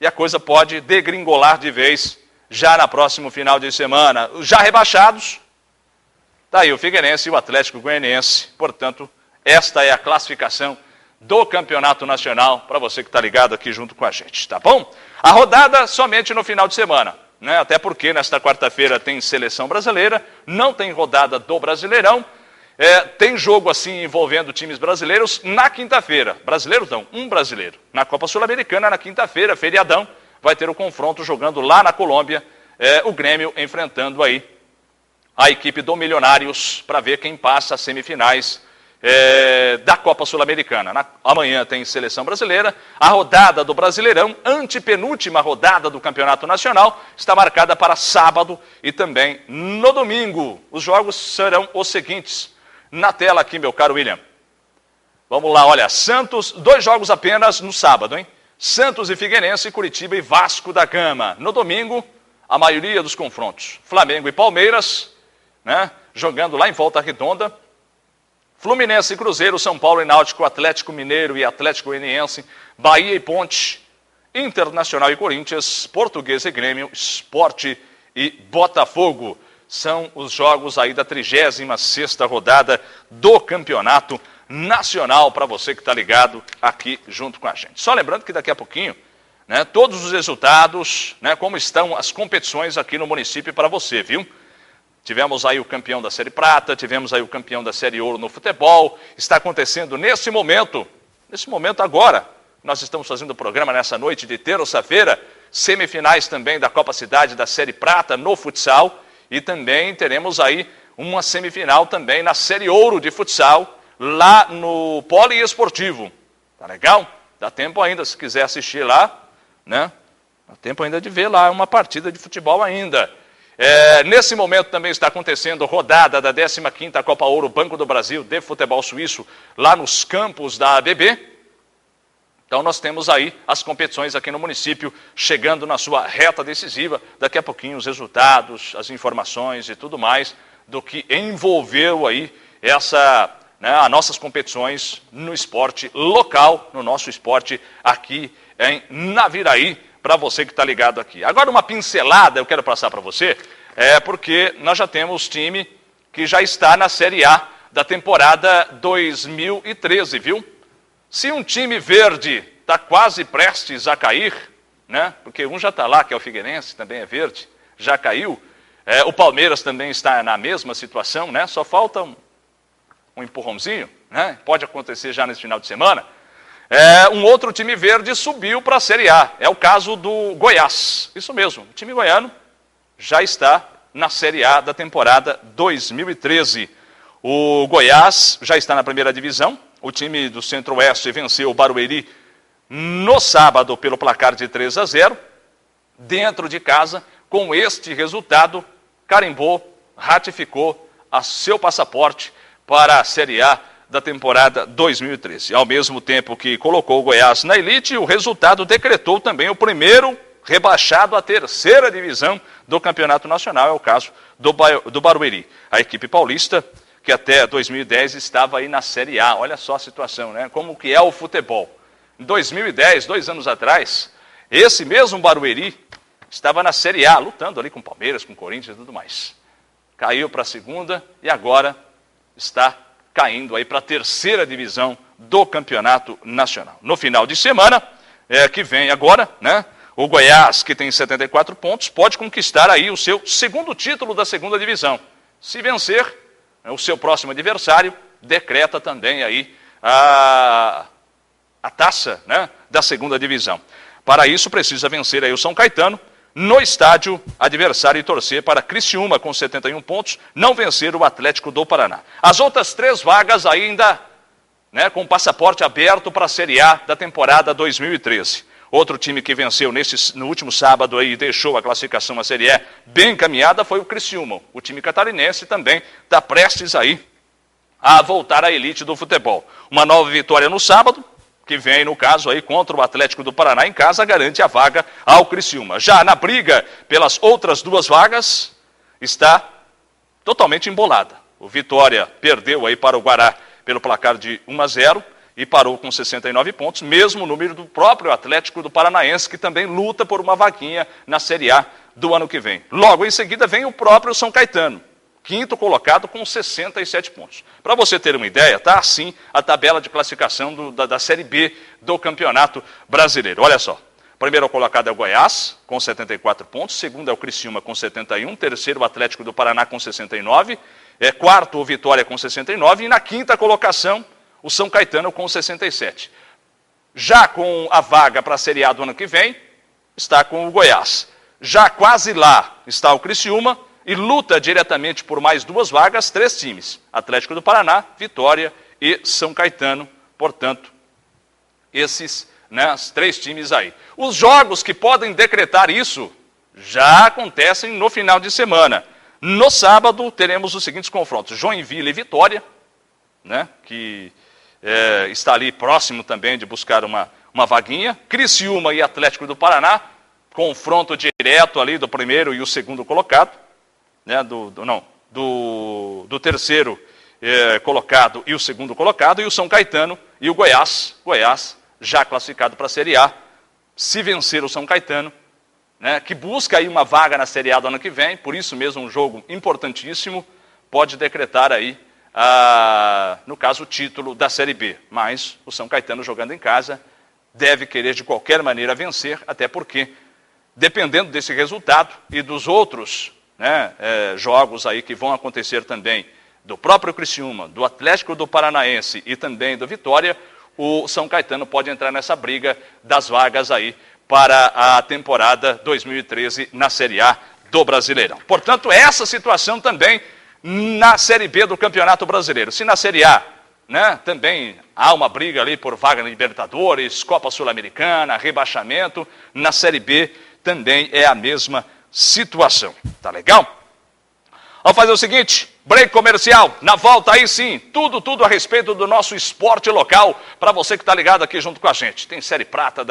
e a coisa pode degringolar de vez já na próximo final de semana. Já rebaixados, está aí o Figueirense e o Atlético Goianiense, portanto, esta é a classificação do Campeonato Nacional, para você que está ligado aqui junto com a gente, tá bom? A rodada somente no final de semana, né? Até porque nesta quarta-feira tem seleção brasileira, não tem rodada do Brasileirão, tem jogo assim envolvendo times brasileiros na quinta-feira. Brasileiros não, um brasileiro. Na Copa Sul-Americana, na quinta-feira, feriadão, vai ter o confronto jogando lá na Colômbia, o Grêmio enfrentando aí a equipe do Milionários para ver quem passa às semifinais da Copa Sul-Americana. Amanhã tem seleção brasileira, a rodada do Brasileirão, antepenúltima rodada do Campeonato Nacional, está marcada para sábado e também no domingo. Os jogos serão os seguintes, na tela aqui, meu caro William. Vamos lá, olha, Santos, 2 jogos apenas no sábado, hein? Santos e Figueirense, Curitiba e Vasco da Gama. No domingo, a maioria dos confrontos. Flamengo e Palmeiras, né? Jogando lá em Volta Redonda. Fluminense e Cruzeiro, São Paulo e Náutico, Atlético Mineiro e Atlético Goianiense, Bahia e Ponte, Internacional e Corinthians, Português e Grêmio, Sport e Botafogo. São os jogos aí da 36ª rodada do Campeonato Nacional, para você que está ligado aqui junto com a gente. Só lembrando que daqui a pouquinho, né, todos os resultados, né, como estão as competições aqui no município para você, viu? Tivemos aí o campeão da Série Prata, tivemos aí o campeão da Série Ouro no futebol. Está acontecendo nesse momento agora, nós estamos fazendo o programa nessa noite de terça-feira, semifinais também da Copa Cidade da Série Prata no futsal, e também teremos aí uma semifinal também na Série Ouro de futsal, lá no Poliesportivo. Tá legal? Dá tempo ainda, se quiser assistir lá, né? Dá tempo ainda de ver lá uma partida de futebol ainda. Nesse momento também está acontecendo rodada da 15ª Copa Ouro Banco do Brasil de futebol suíço, lá nos campos da ABB. Então nós temos aí as competições aqui no município, chegando na sua reta decisiva. Daqui a pouquinho os resultados, as informações e tudo mais do que envolveu aí as nossas competições no esporte local, no nosso esporte aqui em Naviraí, para você que está ligado aqui. Agora uma pincelada eu quero passar para você, porque nós já temos time que já está na Série A da temporada 2013, viu? Se um time verde está quase prestes a cair, né? Porque um já está lá, que é o Figueirense, também é verde, já caiu. O Palmeiras também está na mesma situação, né? Só falta um empurrãozinho, né? Pode acontecer já nesse final de semana. Um outro time verde subiu para a Série A. É o caso do Goiás. Isso mesmo, o time goiano já está na Série A da temporada 2013. O Goiás já está na primeira divisão. O time do Centro-Oeste venceu o Barueri no sábado pelo placar de 3-0. Dentro de casa, com este resultado, carimbou, ratificou a seu passaporte para a Série A da temporada 2013. Ao mesmo tempo que colocou o Goiás na elite, o resultado decretou também o primeiro rebaixado à 3ª divisão do Campeonato Nacional, é o caso do Barueri. A equipe paulista, que até 2010 estava aí na Série A. Olha só a situação, né? Como que é o futebol. Em 2010, 2 anos atrás, esse mesmo Barueri estava na Série A, lutando ali com o Palmeiras, com o Corinthians e tudo mais. Caiu para a 2ª e agora está caindo aí para a 3ª divisão do Campeonato Nacional. No final de semana, que vem agora, né? O Goiás, que tem 74 pontos, pode conquistar aí o seu 2º título da 2ª divisão. Se vencer, o seu próximo adversário decreta também aí a taça, né, da 2ª divisão. Para isso, precisa vencer aí o São Caetano no estádio adversário e torcer para Criciúma com 71 pontos, não vencer o Atlético do Paraná. As outras 3 vagas ainda, né, com passaporte aberto para a Série A da temporada 2013. Outro time que venceu no último sábado aí e deixou a classificação à Série E bem encaminhada foi o Criciúma. O time catarinense também está prestes aí a voltar à elite do futebol. Uma nova vitória no sábado, que vem, no caso, aí contra o Atlético do Paraná em casa, garante a vaga ao Criciúma. Já na briga pelas outras 2 vagas, está totalmente embolada. O Vitória perdeu aí para o Guará pelo placar de 1-0 e parou com 69 pontos, mesmo número do próprio Atlético do Paranaense, que também luta por uma vaguinha na Série A do ano que vem. Logo em seguida vem o próprio São Caetano, 5º colocado com 67 pontos. Para você ter uma ideia, está assim a tabela de classificação da Série B do Campeonato Brasileiro. Olha só, primeiro colocado é o Goiás, com 74 pontos, segundo é o Criciúma com 71, terceiro o Atlético do Paraná com 69, quarto o Vitória com 69 e na 5ª colocação o São Caetano com 67. Já com a vaga para a Série A do ano que vem, está com o Goiás. Já quase lá está o Criciúma, e luta diretamente por mais 2 vagas, 3 times. Atlético do Paraná, Vitória e São Caetano. Portanto, esses, né, os 3 times aí. Os jogos que podem decretar isso já acontecem no final de semana. No sábado, teremos os seguintes confrontos. Joinville e Vitória, né, que está ali próximo também de buscar uma vaguinha. Criciúma e Atlético do Paraná, confronto direto ali do primeiro e o segundo colocado, né, do terceiro colocado e o segundo colocado, e o São Caetano e o Goiás já classificado para a Série A, se vencer o São Caetano, né, que busca aí uma vaga na Série A do ano que vem, por isso mesmo um jogo importantíssimo, pode decretar aí, no caso, o título da Série B. Mas o São Caetano, jogando em casa, deve querer de qualquer maneira vencer, até porque, dependendo desse resultado e dos outros, né, jogos aí que vão acontecer também, do próprio Criciúma, do Atlético do Paranaense e também do Vitória, o São Caetano pode entrar nessa briga das vagas aí para a temporada 2013 na Série A do Brasileirão. Portanto, essa situação também na Série B do Campeonato Brasileiro. Se na Série A, né, também há uma briga ali por vaga na Libertadores, Copa Sul-Americana, rebaixamento, na Série B também é a mesma situação. Tá legal? Vamos fazer o seguinte, break comercial, na volta aí sim, tudo a respeito do nosso esporte local, para você que está ligado aqui junto com a gente. Tem Série Prata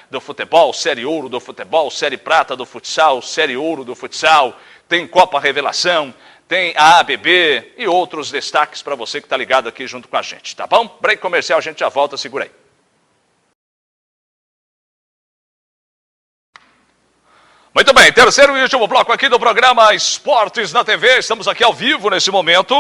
do futebol, Série Ouro do futebol, Série Prata do futsal, Série Ouro do futsal, tem Copa Revelação, tem a ABB e outros destaques para você que está ligado aqui junto com a gente, tá bom? Break comercial, a gente já volta, segura aí. Muito bem, terceiro e último bloco aqui do programa Esportes na TV. Estamos aqui ao vivo nesse momento,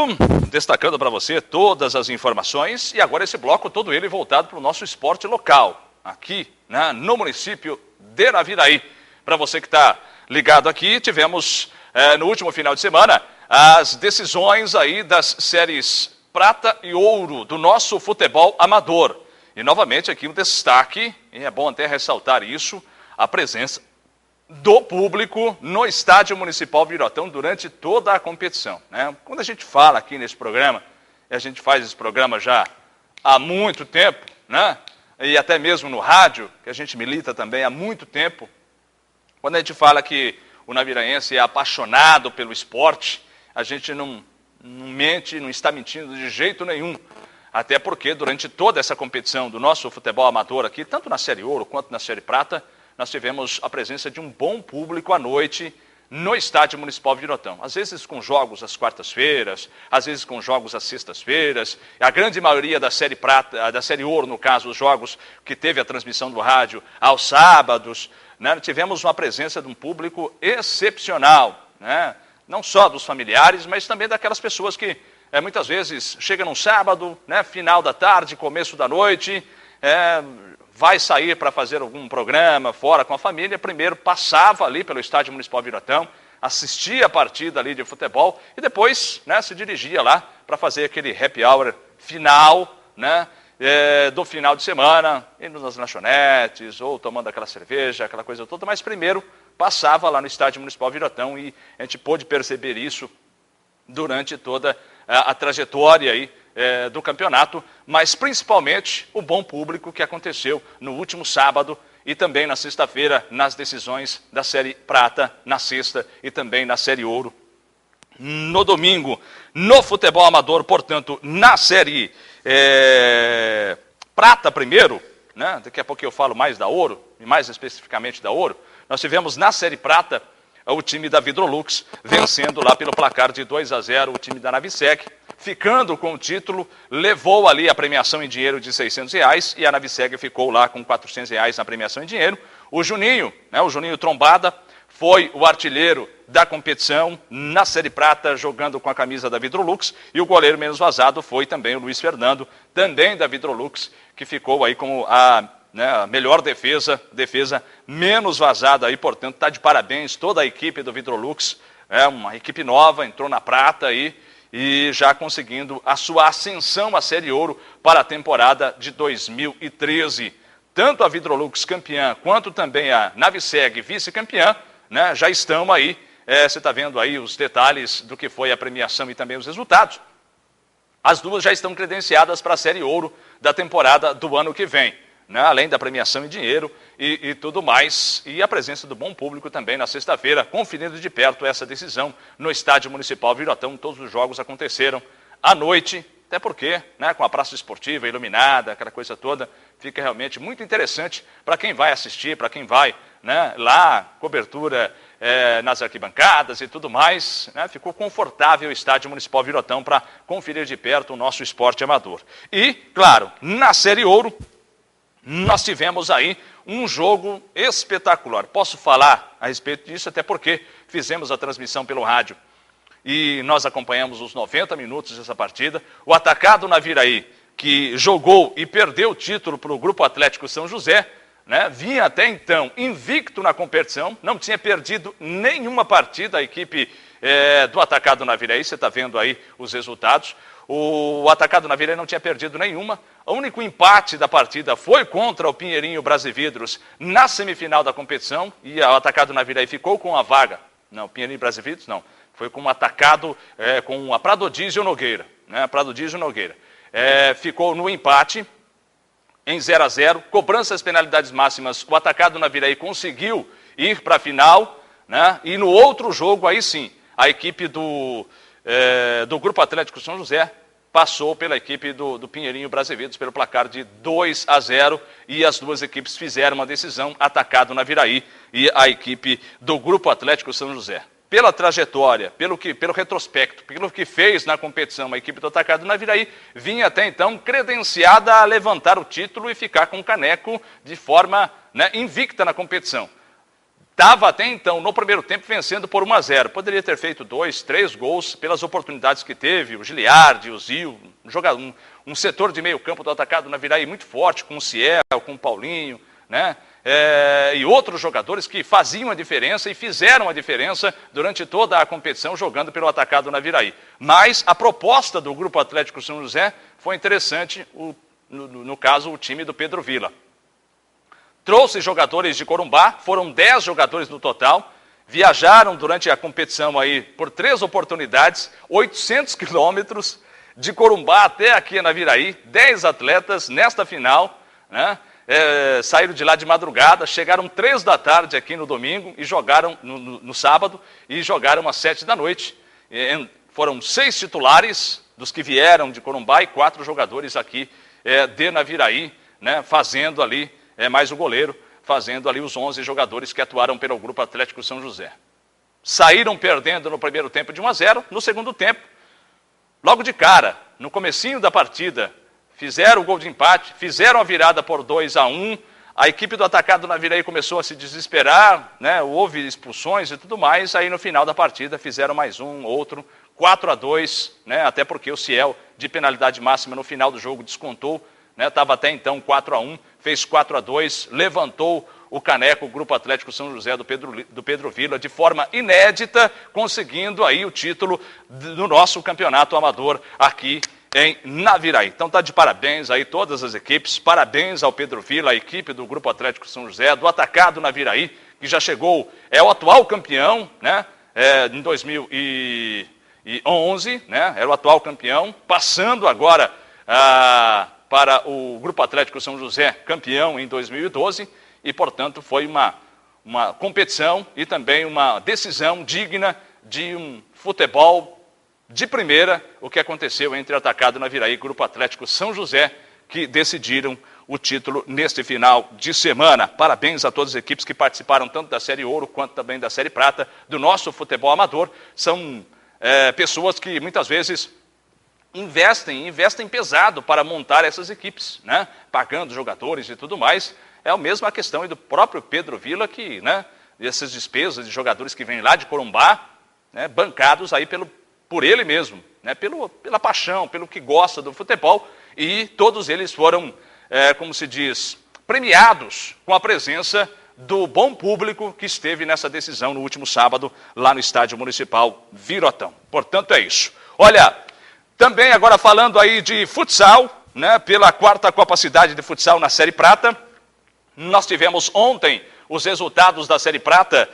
destacando para você todas as informações. E agora esse bloco, todo ele voltado para o nosso esporte local, aqui, né, no município de Naviraí. Para você que está ligado aqui, tivemos no último final de semana as decisões aí das séries Prata e Ouro do nosso futebol amador. E novamente aqui um destaque, e é bom até ressaltar isso, a presença do público no Estádio Municipal Virotão durante toda a competição, né? Quando a gente fala aqui nesse programa, e a gente faz esse programa já há muito tempo, né? E até mesmo no rádio, que a gente milita também há muito tempo, quando a gente fala que o naviraense é apaixonado pelo esporte, a gente não mente, não está mentindo de jeito nenhum. Até porque durante toda essa competição do nosso futebol amador aqui, tanto na Série Ouro quanto na Série Prata, nós tivemos a presença de um bom público à noite no Estádio Municipal Virotão. Às vezes com jogos às quartas-feiras, às vezes com jogos às sextas-feiras. A grande maioria da Série Prata, da Série Ouro, no caso, os jogos que teve a transmissão do rádio aos sábados, né? Tivemos uma presença de um público excepcional, né? Não só dos familiares, mas também daquelas pessoas que muitas vezes chegam num sábado, né, final da tarde, começo da noite, vai sair para fazer algum programa fora com a família, primeiro passava ali pelo Estádio Municipal Virotão, assistia a partida ali de futebol e depois, né, se dirigia lá para fazer aquele happy hour final, né, do final de semana, indo nas lanchonetes ou tomando aquela cerveja, aquela coisa toda, mas primeiro passava lá no Estádio Municipal Virotão e a gente pôde perceber isso durante toda a trajetória aí do campeonato, mas principalmente o bom público que aconteceu no último sábado e também na sexta-feira nas decisões da Série Prata, na sexta e também na Série Ouro no domingo. No futebol amador, portanto, na Série Prata primeiro, né? Daqui a pouco eu falo mais da Ouro, e mais especificamente da Ouro, nós tivemos na Série Prata o time da Vidrolux vencendo lá pelo placar de 2-0 o time da Navisec, ficando com o título, levou ali a premiação em dinheiro de R$600 e a Navisec ficou lá com R$400 na premiação em dinheiro. O Juninho, né, o Juninho Trombada, foi o artilheiro da competição na Série Prata, jogando com a camisa da Vidrolux, e o goleiro menos vazado foi também o Luiz Fernando, também da Vidrolux, que ficou aí como a melhor defesa menos vazada aí, portanto, está de parabéns toda a equipe do Vidrolux, uma equipe nova, entrou na prata aí e já conseguindo a sua ascensão à Série Ouro para a temporada de 2013. Tanto a Vidrolux campeã, quanto também a Naviseg vice-campeã, né, já estão aí, você está vendo aí os detalhes do que foi a premiação e também os resultados. As duas já estão credenciadas para a Série Ouro da temporada do ano que vem, né, além da premiação em dinheiro e tudo mais, e a presença do bom público também na sexta-feira, conferindo de perto essa decisão no Estádio Municipal Virotão. Todos os jogos aconteceram à noite, até porque, né, com a praça esportiva iluminada, aquela coisa toda, fica realmente muito interessante para quem vai assistir, para quem vai, né, lá, cobertura nas arquibancadas e tudo mais, né, ficou confortável o Estádio Municipal Virotão para conferir de perto o nosso esporte amador. E, claro, na Série Ouro, nós tivemos aí um jogo espetacular. Posso falar a respeito disso, até porque fizemos a transmissão pelo rádio e nós acompanhamos os 90 minutos dessa partida. O Atacado Naviraí, que jogou e perdeu o título para o Grupo Atlético São José, né, vinha até então invicto na competição, não tinha perdido nenhuma partida a equipe do Atacado Naviraí, você está vendo aí os resultados. O Atacado Naviraí não tinha perdido nenhuma. O único empate da partida foi contra o Pinheirinho Brasividros na semifinal da competição, e o Atacado Naviraí ficou com a vaga. Não, Pinheirinho Brasividros não. Foi com um atacado com a Pradodísio Nogueira. Né, Pradodísio Nogueira. Ficou no empate, em 0-0, cobranças penalidades máximas, o Atacado Naviraí conseguiu ir para a final, né, e no outro jogo, aí sim, a equipe do Grupo Atlético São José passou pela equipe do Pinheirinho Brasileiros pelo placar de 2-0, e as duas equipes fizeram uma decisão, Atacado Naviraí e a equipe do Grupo Atlético São José. Pela trajetória, pelo retrospecto, pelo que fez na competição a equipe do Atacado Naviraí, vinha até então credenciada a levantar o título e ficar com o caneco de forma, né, invicta na competição. Estava até então, no primeiro tempo, vencendo por 1-0. Poderia ter feito 2, 3 gols pelas oportunidades que teve, o Giliardi, o Zil, um setor de meio campo do Atacado Naviraí muito forte, com o Ciel, com o Paulinho, né? E outros jogadores que faziam a diferença e fizeram a diferença durante toda a competição jogando pelo Atacado Naviraí. Mas a proposta do Grupo Atlético São José foi interessante, no caso o time do Pedro Vila. Trouxe jogadores de Corumbá, foram 10 jogadores no total, viajaram durante a competição aí por 3 oportunidades, 800 quilômetros de Corumbá até aqui na Naviraí, 10 atletas nesta final, né? Saíram de lá de madrugada, chegaram 3 da tarde aqui no domingo e jogaram no sábado e jogaram às 7 da noite. Foram 6 titulares dos que vieram de Corumbá e 4 jogadores aqui de Naviraí, né, fazendo ali, mais o goleiro, fazendo ali os 11 jogadores que atuaram pelo Grupo Atlético São José. Saíram perdendo no primeiro tempo de 1-0, no segundo tempo, logo de cara, no comecinho da partida, fizeram o gol de empate, fizeram a virada por 2-1, a equipe do Atacado Naviraí começou a se desesperar, né? Houve expulsões e tudo mais, aí no final da partida fizeram mais um, outro, 4-2, né? Até porque o Ciel, de penalidade máxima no final do jogo, descontou, né? Estava até então 4-1, fez 4-2, levantou o caneco, o Grupo Atlético São José do Pedro Vila, de forma inédita, conseguindo aí o título do nosso campeonato amador aqui em Naviraí. Então está de parabéns aí todas as equipes, parabéns ao Pedro Vila, a equipe do Grupo Atlético São José, do Atacado Naviraí, que já chegou, é o atual campeão, né, em 2011, né, era o atual campeão, passando agora para o Grupo Atlético São José, campeão em 2012, e portanto foi uma competição e também uma decisão digna de um futebol de primeira, o que aconteceu entre Atacado Naviraí e Grupo Atlético São José, que decidiram o título neste final de semana. Parabéns a todas as equipes que participaram tanto da Série Ouro quanto também da Série Prata, do nosso futebol amador. São pessoas que muitas vezes investem pesado para montar essas equipes, né? Pagando jogadores e tudo mais. É a mesma questão do próprio Pedro Vila, que, né, essas despesas de jogadores que vêm lá de Corumbá, né, bancados aí por ele mesmo, né, pela paixão, pelo que gosta do futebol, e todos eles foram, como se diz, premiados com a presença do bom público que esteve nessa decisão no último sábado, lá no Estádio Municipal Virotão. Portanto, é isso. Olha, também agora falando aí de futsal, né, pela 4ª Copa Cidade de Futsal na Série Prata, nós tivemos ontem os resultados da Série Prata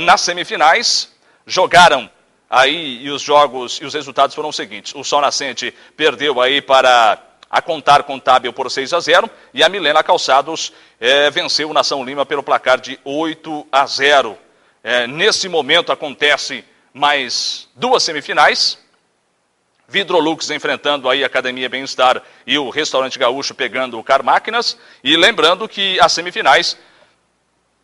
nas semifinais, jogaram aí e os jogos e os resultados foram os seguintes. O Sol Nascente perdeu aí para a Contar Contábil por 6-0 e a Milena Calçados venceu o Nação Lima pelo placar de 8-0. Nesse momento acontece mais 2 semifinais. Vidrolux enfrentando aí a Academia Bem-Estar e o Restaurante Gaúcho pegando o Car Máquinas. E lembrando que as semifinais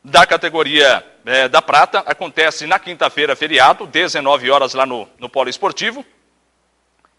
da categoria da prata acontece na quinta-feira, feriado, 19 horas lá no Polo Esportivo.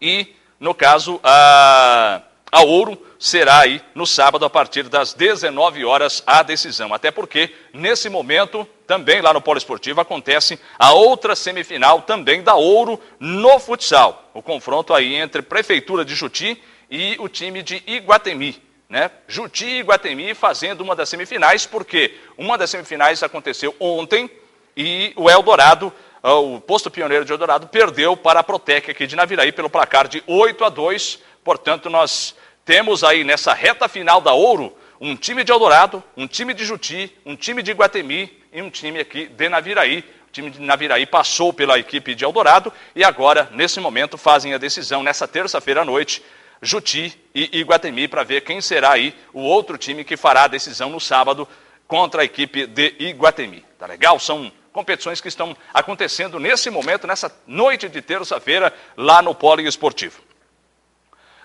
E, no caso, a ouro será aí no sábado a partir das 19 horas a decisão. Até porque, nesse momento, também lá no Polo Esportivo acontece a outra semifinal também da ouro no futsal. O confronto aí entre Prefeitura de Juti e o time de Iguatemi. Né? Juti e Iguatemi fazendo uma das semifinais, porque uma das semifinais aconteceu ontem e o Eldorado, o Posto Pioneiro de Eldorado, perdeu para a Protec aqui de Naviraí pelo placar de 8-2. Portanto, nós temos aí nessa reta final da ouro um time de Eldorado, um time de Juti, um time de Iguatemi e um time aqui de Naviraí. O time de Naviraí passou pela equipe de Eldorado e agora, nesse momento, fazem a decisão nessa terça-feira à noite, Juti e Iguatemi, para ver quem será aí o outro time que fará a decisão no sábado contra a equipe de Iguatemi. Tá legal? São competições que estão acontecendo nesse momento, nessa noite de terça-feira, lá no Polo Esportivo.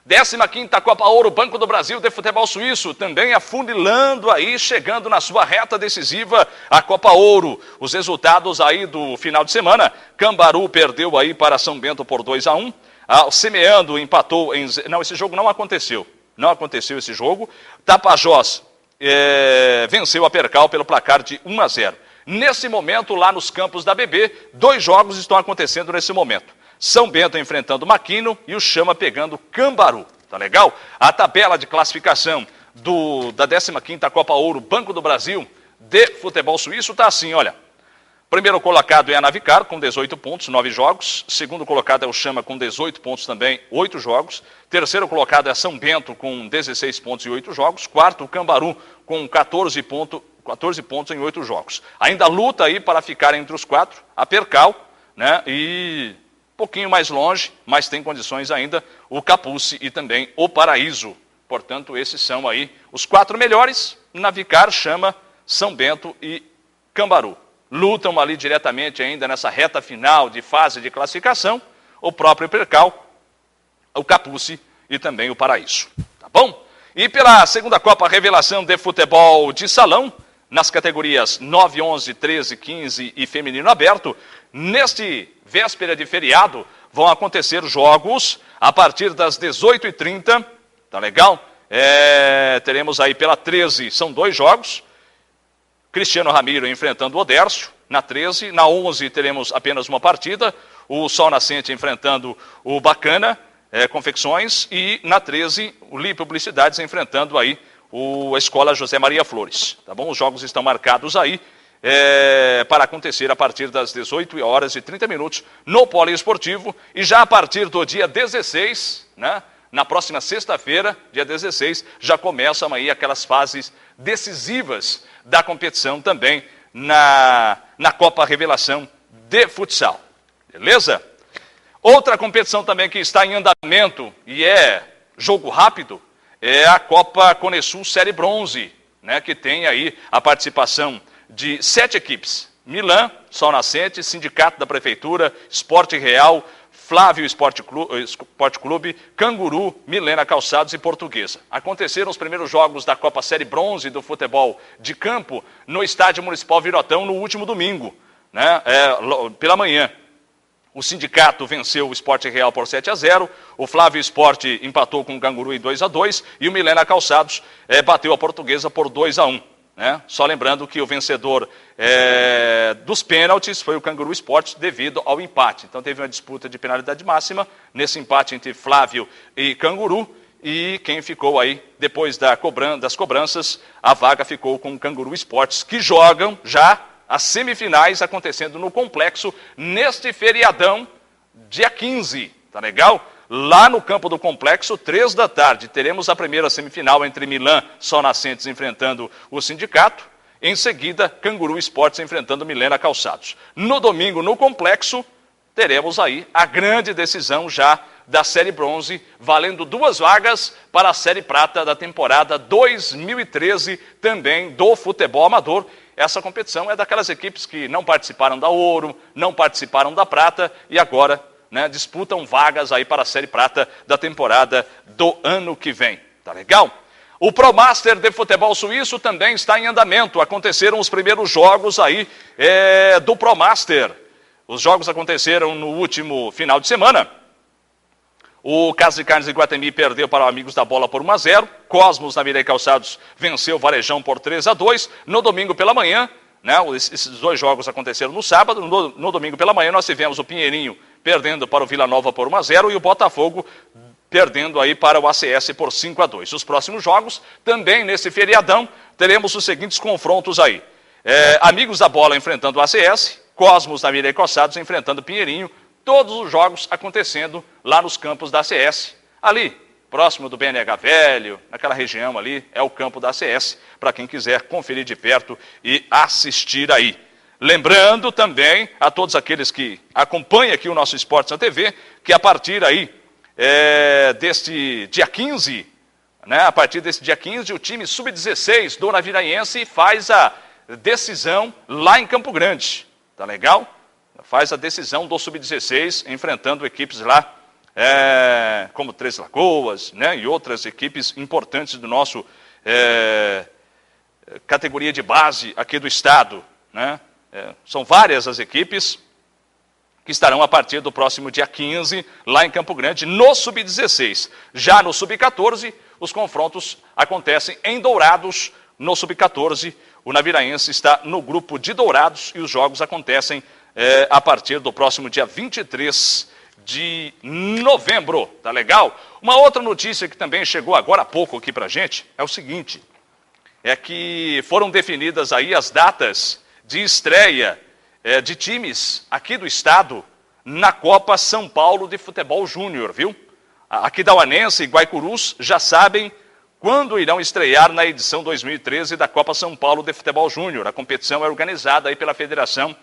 15ª Copa Ouro Banco do Brasil de Futebol Suíço, também afunilando aí, chegando na sua reta decisiva, a Copa Ouro. Os resultados aí do final de semana, Cambaru perdeu aí para São Bento por 2-1, o Semeando empatou em... Não, esse jogo não aconteceu. Não aconteceu esse jogo. Tapajós venceu a Percal pelo placar de 1-0. Nesse momento, lá nos campos da BB, 2 jogos estão acontecendo nesse momento. São Bento enfrentando Maquino e o Chama pegando Cambaru. Tá legal? A tabela de classificação da 15ª Copa Ouro Banco do Brasil de Futebol Suíço está assim, olha. Primeiro colocado é a Navicar, com 18 pontos, 9 jogos. Segundo colocado é o Chama, com 18 pontos também, 8 jogos. Terceiro colocado é São Bento, com 16 pontos e 8 jogos. Quarto, o Cambaru, com 14 pontos em 8 jogos. Ainda luta aí para ficar entre os 4, a Percal, né? E um pouquinho mais longe, mas tem condições ainda, o Capuce e também o Paraíso. Portanto, esses são aí os 4 melhores, Navicar, Chama, São Bento e Cambaru. Lutam ali diretamente ainda nessa reta final de fase de classificação, o próprio Percal, o Capuce e também o Paraíso. Tá bom? E pela segunda Copa Revelação de Futebol de Salão, nas categorias 9, 11, 13, 15 e feminino aberto, neste véspera de feriado, vão acontecer jogos a partir das 18h30, tá legal? Teremos aí pela 13, são 2 jogos, Cristiano Ramiro enfrentando o Odércio, na 13, na 11 teremos apenas uma partida, o Sol Nascente enfrentando o Bacana, Confecções, e na 13, o Li Publicidades enfrentando aí a Escola José Maria Flores, tá bom? Os jogos estão marcados aí para acontecer a partir das 18h30 no Polo Esportivo, e já a partir do dia 16, né? Na próxima sexta-feira, dia 16, já começam aí aquelas fases decisivas da competição também na Copa Revelação de Futsal. Beleza? Outra competição também que está em andamento e é jogo rápido é a Copa Conesul Série Bronze, né, que tem aí a participação de 7 equipes. Milan, Sol Nascente, Sindicato da Prefeitura, Esporte Real, Flávio Esporte Clube, Canguru, Milena Calçados e Portuguesa. Aconteceram os primeiros jogos da Copa Série Bronze do futebol de campo no Estádio Municipal Virotão no último domingo, né, pela manhã. O Sindicato venceu o Esporte Real por 7-0, o Flávio Esporte empatou com o Canguru em 2-2 e o Milena Calçados bateu a Portuguesa por 2-1. Né? Só lembrando que o vencedor dos pênaltis foi o Canguru Esporte devido ao empate. Então teve uma disputa de penalidade máxima nesse empate entre Flávio e Canguru, e quem ficou aí depois das cobranças, a vaga ficou com o Canguru Esportes, que jogam já as semifinais acontecendo no complexo neste feriadão, dia 15, tá legal? Lá no campo do complexo, 3 da tarde, teremos a primeira semifinal entre Milan, Sol Nascentes enfrentando o Sindicato. Em seguida, Canguru Esportes enfrentando Milena Calçados. No domingo, no complexo, teremos aí a grande decisão já da Série Bronze, valendo 2 vagas para a Série Prata da temporada 2013, também do futebol amador. Essa competição é daquelas equipes que não participaram da Ouro, não participaram da Prata e agora né, disputam vagas aí para a Série Prata da temporada do ano que vem. Tá legal? O ProMaster de futebol suíço também está em andamento. Aconteceram os primeiros jogos aí do ProMaster. Os jogos aconteceram no último final de semana. O Casa de Carnes Iguatemi perdeu para o Amigos da Bola por 1-0. Cosmos, na Mineirão Calçados, venceu o Varejão por 3-2. No domingo pela manhã, né, esses dois jogos aconteceram no sábado. No domingo pela manhã nós tivemos o Pinheirinho perdendo para o Vila Nova por 1-0 e o Botafogo perdendo aí para o ACS por 5-2. Os próximos jogos, também nesse feriadão, teremos os seguintes confrontos aí. Amigos da Bola enfrentando o ACS, Cosmos, na Mineirão Calçados, enfrentando o Pinheirinho. Todos os jogos acontecendo lá nos campos da ACS. Ali, próximo do BNH Velho, naquela região ali, é o campo da ACS, para quem quiser conferir de perto e assistir aí. Lembrando também a todos aqueles que acompanham aqui o nosso Esportes na TV, que a partir aí deste dia 15, né, a partir desse dia 15, o time Sub-16 do Naviraense faz a decisão lá em Campo Grande. Tá legal? Faz a decisão do Sub-16, enfrentando equipes lá, como Três Lagoas, né, e outras equipes importantes do nosso categoria de base aqui do estado. Né? São várias as equipes que estarão a partir do próximo dia 15, lá em Campo Grande, no Sub-16. Já no Sub-14, os confrontos acontecem em Dourados. No Sub-14, o Naviraense está no grupo de Dourados e os jogos acontecem a partir do próximo dia 23 de novembro, tá legal? Uma outra notícia que também chegou agora há pouco aqui pra gente é o seguinte, é que foram definidas aí as datas de estreia de times aqui do estado na Copa São Paulo de Futebol Júnior, viu? Aquidauanense e Guaicurus já sabem quando irão estrear na edição 2013 da Copa São Paulo de Futebol Júnior. A competição é organizada aí pela Federação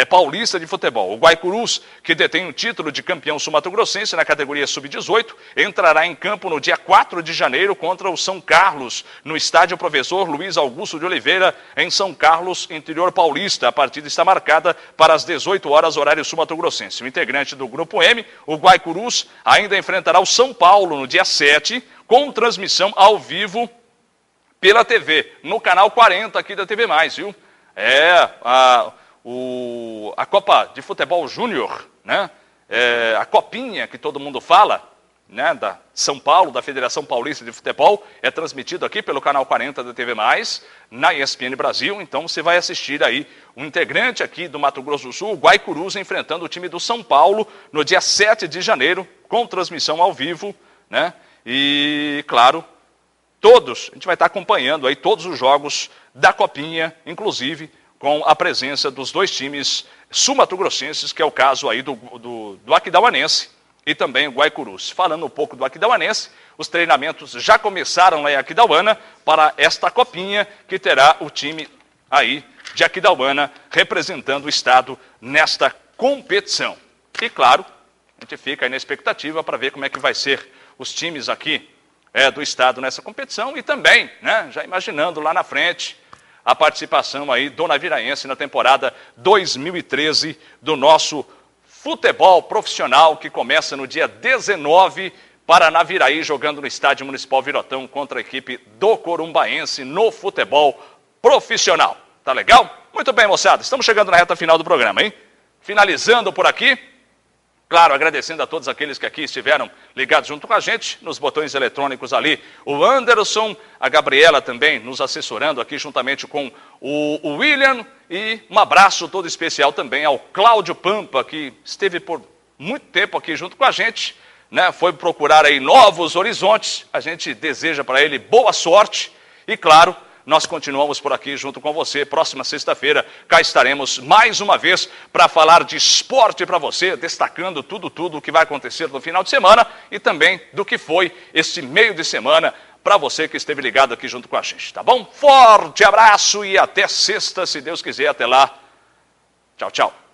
Paulista de Futebol. O Guaicurus, que detém o título de campeão sul-mato-grossense na categoria Sub-18, entrará em campo no dia 4 de janeiro contra o São Carlos, no estádio Professor Luiz Augusto de Oliveira, em São Carlos, interior paulista. A partida está marcada para as 18 horas, horário sul-mato-grossense. O integrante do Grupo M, o Guaicurus, ainda enfrentará o São Paulo no dia 7, com transmissão ao vivo pela TV, no canal 40 aqui da TV+, viu? A Copa de Futebol Júnior, né? A copinha que todo mundo fala, né? Da São Paulo, da Federação Paulista de Futebol, é transmitido aqui pelo canal 40 da TV+, na ESPN Brasil. Então você vai assistir aí um integrante aqui do Mato Grosso do Sul, o Guaicurus, enfrentando o time do São Paulo no dia 7 de janeiro, com transmissão ao vivo, né? E, claro, a gente vai estar acompanhando aí todos os jogos da copinha, inclusive com a presença dos dois times sul-mato-grossenses, que é o caso aí do Aquidauanense e também o Guaicurus. Falando um pouco do Aquidauanense, os treinamentos já começaram lá em Aquidauana para esta copinha, que terá o time aí de Aquidauana representando o estado nesta competição. E, claro, a gente fica aí na expectativa para ver como é que vai ser os times aqui do estado nessa competição e também, né, já imaginando lá na frente, a participação aí do Naviraense na temporada 2013 do nosso futebol profissional, que começa no dia 19 para Naviraí, jogando no Estádio Municipal Virotão contra a equipe do Corumbaense no futebol profissional. Tá legal? Muito bem, moçada, estamos chegando na reta final do programa, hein? Finalizando por aqui, claro, agradecendo a todos aqueles que aqui estiveram ligados junto com a gente, nos botões eletrônicos ali, o Anderson, a Gabriela também nos assessorando aqui juntamente com o William, e um abraço todo especial também ao Cláudio Pampa, que esteve por muito tempo aqui junto com a gente, né? Foi procurar aí novos horizontes. A gente deseja para ele boa sorte e, claro, nós continuamos por aqui junto com você. Próxima sexta-feira, cá estaremos mais uma vez para falar de esporte para você, destacando tudo o que vai acontecer no final de semana e também do que foi este meio de semana para você que esteve ligado aqui junto com a gente, tá bom? Forte abraço e até sexta, se Deus quiser. Até lá. Tchau, tchau.